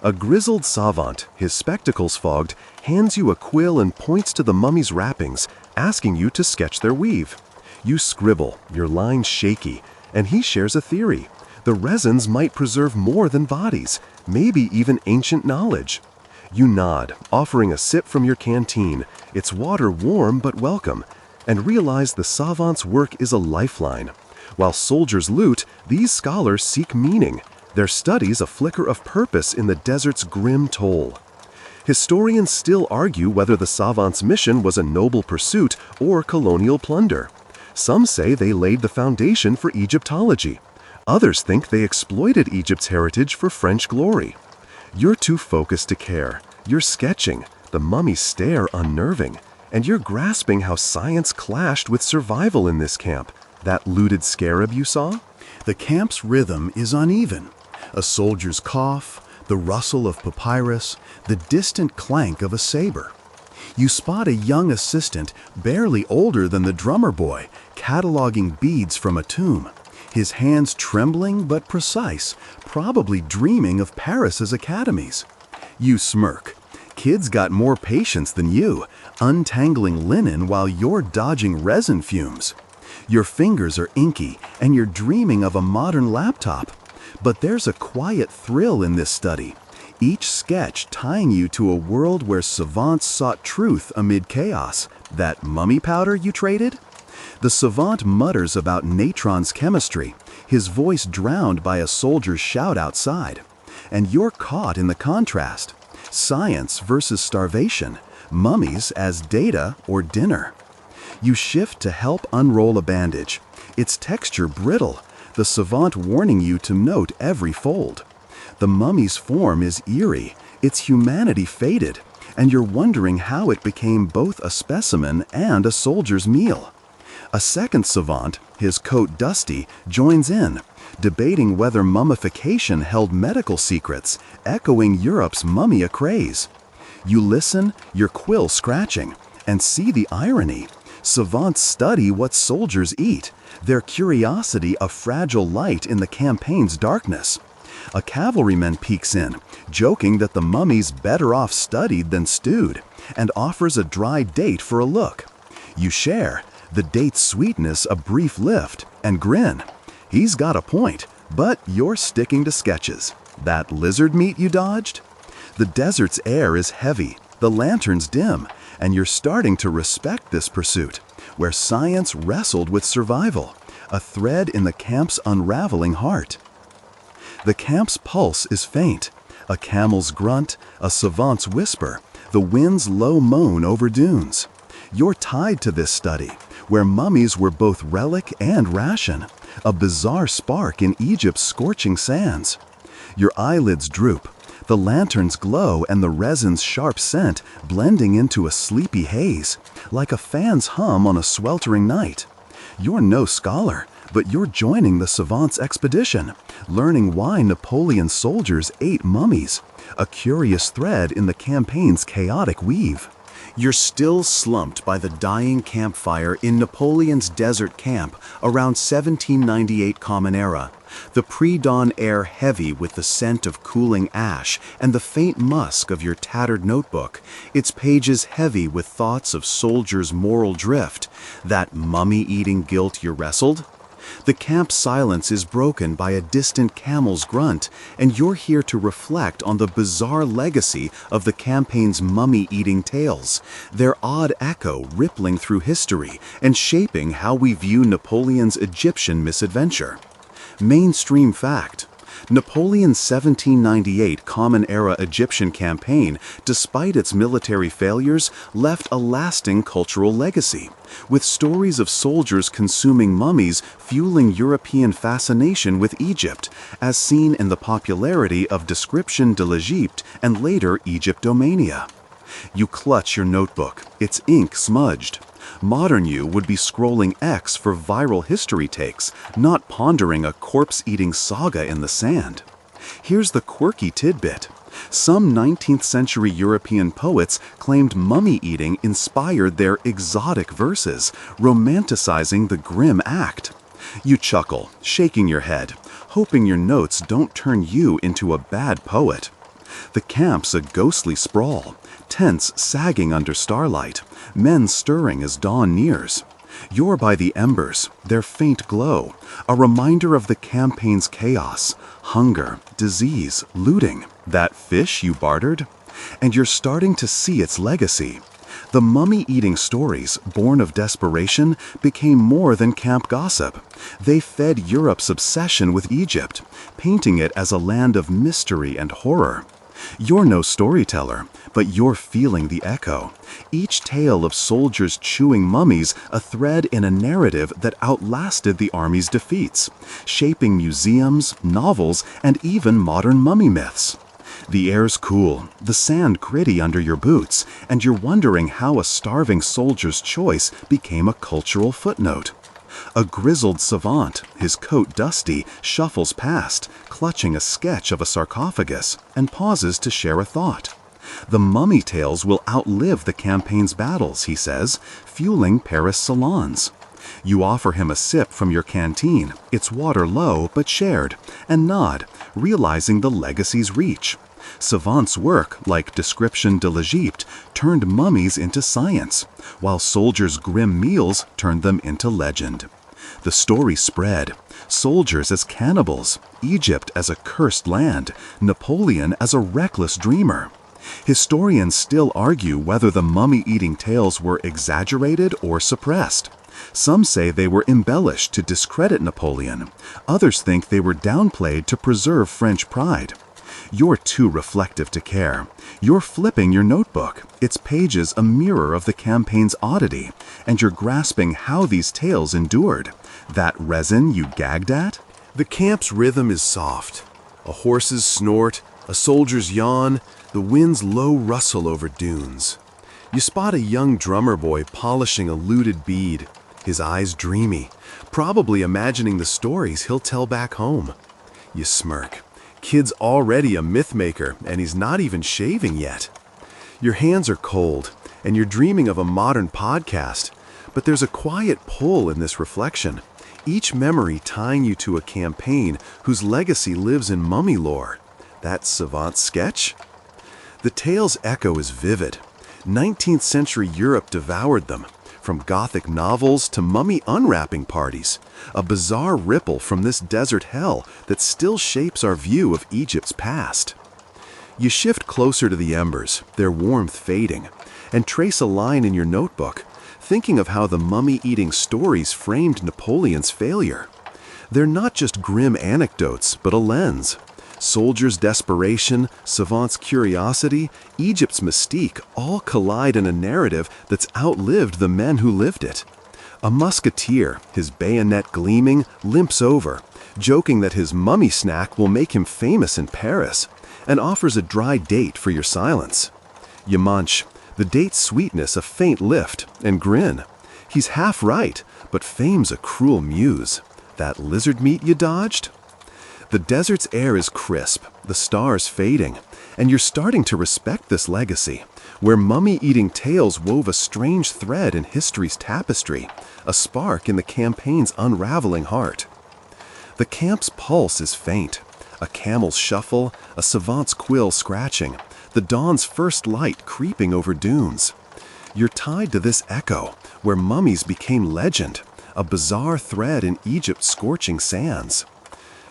A grizzled savant, his spectacles fogged, hands you a quill and points to the mummy's wrappings, asking you to sketch their weave. You scribble, your lines shaky, and he shares a theory. The resins might preserve more than bodies, maybe even ancient knowledge. You nod, offering a sip from your canteen, its water warm but welcome, and realize the savant's work is a lifeline. While soldiers loot, these scholars seek meaning, their studies a flicker of purpose in the desert's grim toll. Historians still argue whether the savant's mission was a noble pursuit or colonial plunder. Some say they laid the foundation for Egyptology. Others think they exploited Egypt's heritage for French glory. You're too focused to care. You're sketching, the mummies stare unnerving, and you're grasping how science clashed with survival in this camp. That looted scarab you saw? The camp's rhythm is uneven. A soldier's cough, the rustle of papyrus, the distant clank of a saber. You spot a young assistant, barely older than the drummer boy, cataloging beads from a tomb. His hands trembling but precise, probably dreaming of Paris's academies. You smirk. Kids got more patience than you, untangling linen while you're dodging resin fumes. Your fingers are inky, and you're dreaming of a modern laptop. But there's a quiet thrill in this study, each sketch tying you to a world where savants sought truth amid chaos. That mummy powder you traded? The savant mutters about natron's chemistry, his voice drowned by a soldier's shout outside. And you're caught in the contrast. Science versus starvation, mummies as data or dinner. You shift to help unroll a bandage, its texture brittle, the savant warning you to note every fold. The mummy's form is eerie, its humanity faded, and you're wondering how it became both a specimen and a soldier's meal. A second savant, his coat dusty, joins in, debating whether mummification held medical secrets, echoing Europe's mummy craze. You listen, your quill scratching, and see the irony. Savants study what soldiers eat, their curiosity a fragile light in the campaign's darkness. A cavalryman peeks in, joking that the mummy's better off studied than stewed, and offers a dry date for a look. You share, the date's sweetness a brief lift, and grin. He's got a point, but you're sticking to sketches. That lizard meat you dodged? The desert's air is heavy, the lanterns dim, and you're starting to respect this pursuit, where science wrestled with survival, a thread in the camp's unraveling heart. The camp's pulse is faint, a camel's grunt, a savant's whisper, the wind's low moan over dunes. You're tied to this study, where mummies were both relic and ration, a bizarre spark in Egypt's scorching sands. Your eyelids droop, the lanterns glow and the resin's sharp scent blending into a sleepy haze, like a fan's hum on a sweltering night. You're no scholar, but you're joining the savants' expedition, learning why Napoleon's soldiers ate mummies, a curious thread in the campaign's chaotic weave. You're still slumped by the dying campfire in Napoleon's desert camp around 1798 Common Era, the pre-dawn air heavy with the scent of cooling ash and the faint musk of your tattered notebook, its pages heavy with thoughts of soldiers' moral drift, that mummy-eating guilt you wrestled. The camp silence is broken by a distant camel's grunt, and you're here to reflect on the bizarre legacy of the campaign's mummy-eating tales, their odd echo rippling through history and shaping how we view Napoleon's Egyptian misadventure. Mainstream fact: Napoleon's 1798 Common Era Egyptian campaign, despite its military failures, left a lasting cultural legacy, with stories of soldiers consuming mummies fueling European fascination with Egypt, as seen in the popularity of Description de l'Egypte and later Egyptomania. You clutch your notebook, its ink smudged. Modern you would be scrolling X for viral history takes, not pondering a corpse-eating saga in the sand. Here's the quirky tidbit. Some 19th century European poets claimed mummy-eating inspired their exotic verses, romanticizing the grim act. You chuckle, shaking your head, hoping your notes don't turn you into a bad poet. The camp's a ghostly sprawl, tents sagging under starlight, men stirring as dawn nears. You're by the embers, their faint glow, a reminder of the campaign's chaos, hunger, disease, looting, that fish you bartered. And you're starting to see its legacy. The mummy-eating stories, born of desperation, became more than camp gossip. They fed Europe's obsession with Egypt, painting it as a land of mystery and horror. You're no storyteller, but you're feeling the echo. Each tale of soldiers chewing mummies, a thread in a narrative that outlasted the army's defeats, shaping museums, novels, and even modern mummy myths. The air's cool, the sand gritty under your boots, and you're wondering how a starving soldier's choice became a cultural footnote. A grizzled savant, his coat dusty, shuffles past, clutching a sketch of a sarcophagus, and pauses to share a thought. The mummy tales will outlive the campaign's battles, he says, fueling Paris salons. You offer him a sip from your canteen, its water low but shared, and nod, realizing the legacy's reach. Savants' work, like Description de l'Egypte, turned mummies into science, while soldiers' grim meals turned them into legend. The story spread. Soldiers as cannibals, Egypt as a cursed land, Napoleon as a reckless dreamer. Historians still argue whether the mummy-eating tales were exaggerated or suppressed. Some say they were embellished to discredit Napoleon. Others think they were downplayed to preserve French pride. You're too reflective to care. You're flipping your notebook, its pages a mirror of the campaign's oddity, and you're grasping how these tales endured. That resin you gagged at? The camp's rhythm is soft. A horse's snort, a soldier's yawn, the wind's low rustle over dunes. You spot a young drummer boy polishing a looted bead, his eyes dreamy, probably imagining the stories he'll tell back home. You smirk. Kid's already a myth maker, and he's not even shaving yet. Your hands are cold, and you're dreaming of a modern podcast, but there's a quiet pull in this reflection, each memory tying you to a campaign whose legacy lives in mummy lore. That savant sketch? The tale's echo is vivid. 19th century Europe devoured them, from Gothic novels to mummy unwrapping parties, a bizarre ripple from this desert hell that still shapes our view of Egypt's past. You shift closer to the embers, their warmth fading, and trace a line in your notebook, thinking of how the mummy-eating stories framed Napoleon's failure. They're not just grim anecdotes, but a lens. Soldiers' desperation, savants' curiosity, Egypt's mystique all collide in a narrative that's outlived the men who lived it. A musketeer, his bayonet gleaming, limps over, joking that his mummy snack will make him famous in Paris, and offers a dry date for your silence. You munch, the date's sweetness a faint lift, and grin. He's half right, but fame's a cruel muse. That lizard meat you dodged? The desert's air is crisp, the stars fading, and you're starting to respect this legacy, where mummy-eating tales wove a strange thread in history's tapestry, a spark in the campaign's unraveling heart. The camp's pulse is faint, a camel's shuffle, a savant's quill scratching, the dawn's first light creeping over dunes. You're tied to this echo, where mummies became legend, a bizarre thread in Egypt's scorching sands.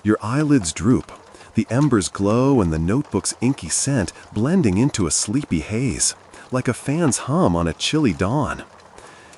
Your eyelids droop, the embers glow and the notebook's inky scent blending into a sleepy haze, like a fan's hum on a chilly dawn.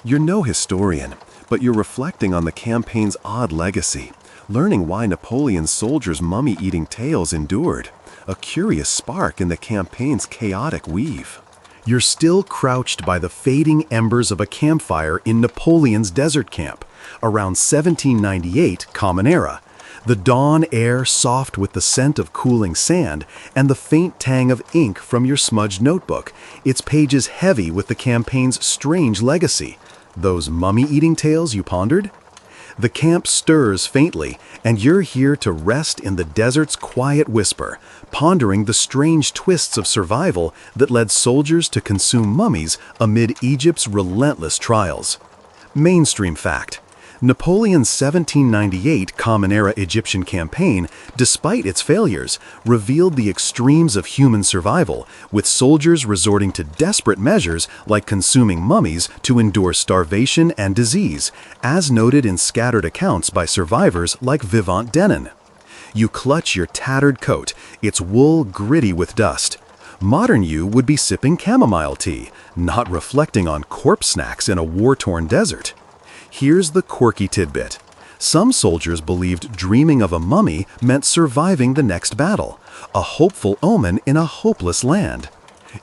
You're no historian, but you're reflecting on the campaign's odd legacy, learning why Napoleon's soldiers' mummy-eating tales endured, a curious spark in the campaign's chaotic weave. You're still crouched by the fading embers of a campfire in Napoleon's desert camp, around 1798 Common Era, the dawn air soft with the scent of cooling sand and the faint tang of ink from your smudged notebook, its pages heavy with the campaign's strange legacy. Those mummy-eating tales you pondered? The camp stirs faintly, and you're here to rest in the desert's quiet whisper, pondering the strange twists of survival that led soldiers to consume mummies amid Egypt's relentless trials. Mainstream fact: Napoleon's 1798 Common Era Egyptian campaign, despite its failures, revealed the extremes of human survival, with soldiers resorting to desperate measures like consuming mummies to endure starvation and disease, as noted in scattered accounts by survivors like Vivant Denon. You clutch your tattered coat, its wool gritty with dust. Modern you would be sipping chamomile tea, not reflecting on corpse snacks in a war-torn desert. Here's the quirky tidbit. Some soldiers believed dreaming of a mummy meant surviving the next battle, a hopeful omen in a hopeless land.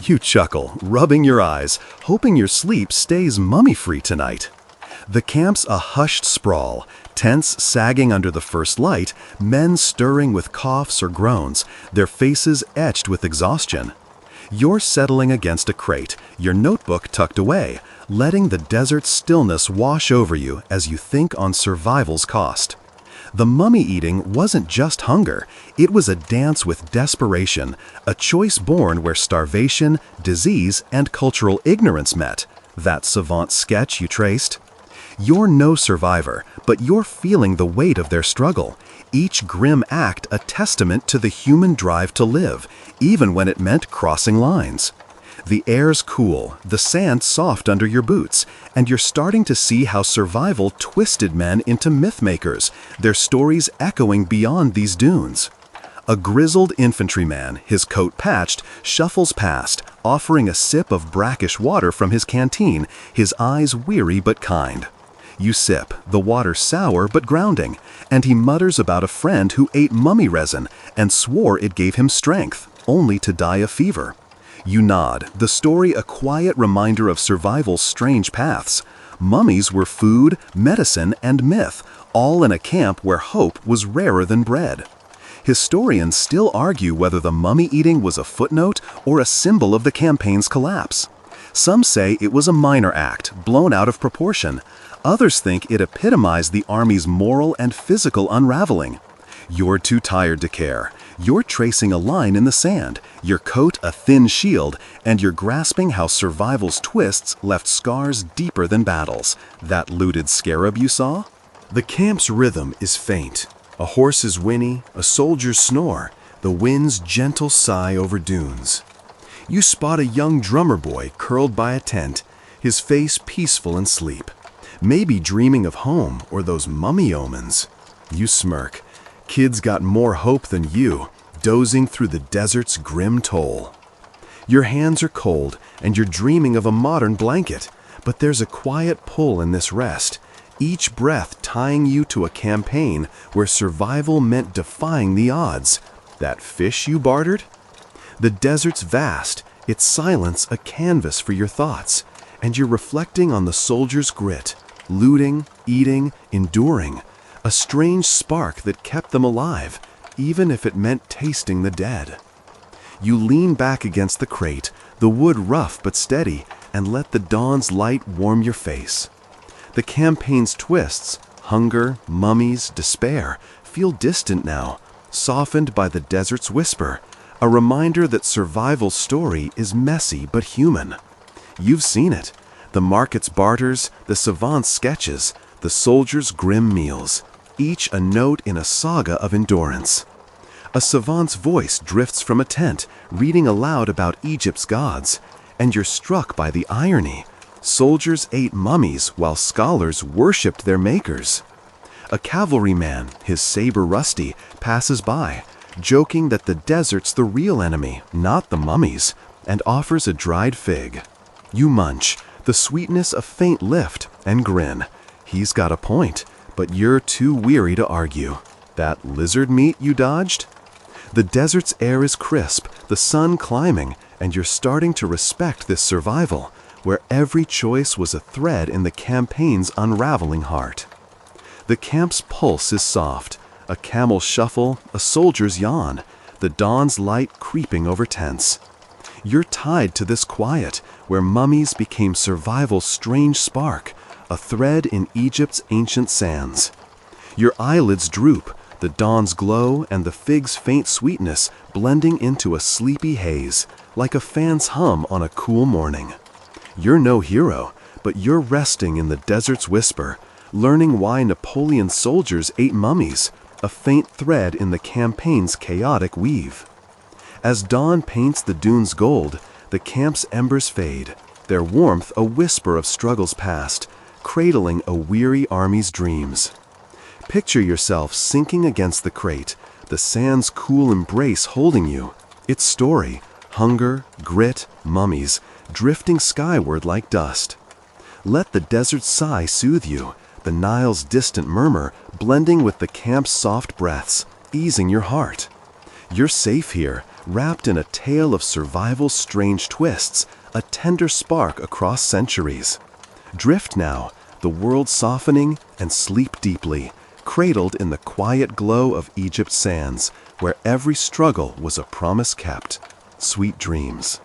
You chuckle, rubbing your eyes, hoping your sleep stays mummy-free tonight. The camp's a hushed sprawl, tents sagging under the first light, men stirring with coughs or groans, their faces etched with exhaustion. You're settling against a crate, your notebook tucked away, letting the desert stillness wash over you as you think on survival's cost. The mummy eating wasn't just hunger, it was a dance with desperation, a choice born where starvation, disease, and cultural ignorance met. That savant sketch you traced? You're no survivor, but you're feeling the weight of their struggle, each grim act a testament to the human drive to live, even when it meant crossing lines. The air's cool, the sand soft under your boots, and you're starting to see how survival twisted men into mythmakers, their stories echoing beyond these dunes. A grizzled infantryman, his coat patched, shuffles past, offering a sip of brackish water from his canteen, his eyes weary but kind. You sip, the water sour but grounding, and he mutters about a friend who ate mummy resin and swore it gave him strength, only to die of fever. You nod, the story a quiet reminder of survival's strange paths. Mummies were food, medicine, and myth, all in a camp where hope was rarer than bread. Historians still argue whether the mummy eating was a footnote or a symbol of the campaign's collapse. Some say it was a minor act, blown out of proportion. Others think it epitomized the army's moral and physical unraveling. You're too tired to care. You're tracing a line in the sand, your coat a thin shield, and you're grasping how survival's twists left scars deeper than battles. That looted scarab you saw? The camp's rhythm is faint. A horse's whinny, a soldier's snore, the wind's gentle sigh over dunes. You spot a young drummer boy curled by a tent, his face peaceful in sleep, maybe dreaming of home or those mummy omens. You smirk. Kids got more hope than you, dozing through the desert's grim toll. Your hands are cold, and you're dreaming of a modern blanket, but there's a quiet pull in this rest, each breath tying you to a campaign where survival meant defying the odds. That fish you bartered? The desert's vast, its silence a canvas for your thoughts, and you're reflecting on the soldier's grit, looting, eating, enduring, a strange spark that kept them alive, even if it meant tasting the dead. You lean back against the crate, the wood rough but steady, and let the dawn's light warm your face. The campaign's twists, Hunger, mummies, despair feel distant now, softened by the desert's whisper, a reminder that survival's story is messy but human. You've seen it. The market's barters, the savant's sketches, the soldier's grim meals, each a note in a saga of endurance. A savant's voice drifts from a tent, reading aloud about Egypt's gods, and you're struck by the irony. Soldiers ate mummies while scholars worshipped their makers. A cavalryman, his saber rusty, passes by, joking that the desert's the real enemy, not the mummies, and offers a dried fig. You munch, the sweetness a faint lift, and grin. He's got a point, but you're too weary to argue. That lizard meat you dodged? The desert's air is crisp, the sun climbing, and you're starting to respect this survival, where every choice was a thread in the campaign's unraveling heart. The camp's pulse is soft, a camel shuffle, a soldier's yawn, the dawn's light creeping over tents. You're tied to this quiet, where mummies became survival's strange spark, a thread in Egypt's ancient sands. Your eyelids droop, the dawn's glow and the fig's faint sweetness blending into a sleepy haze, like a fan's hum on a cool morning. You're no hero, but you're resting in the desert's whisper, learning why Napoleon's soldiers ate mummies, a faint thread in the campaign's chaotic weave. As dawn paints the dunes gold, the camp's embers fade, their warmth a whisper of struggles past, cradling a weary army's dreams. Picture yourself sinking against the crate, the sand's cool embrace holding you. Its story, hunger, grit, mummies, drifting skyward like dust. Let the desert's sigh soothe you, the Nile's distant murmur blending with the camp's soft breaths, easing your heart. You're safe here, wrapped in a tale of survival's strange twists, a tender spark across centuries. Drift now, the world softening, and sleep deeply, cradled in the quiet glow of Egypt's sands, where every struggle was a promise kept. Sweet dreams.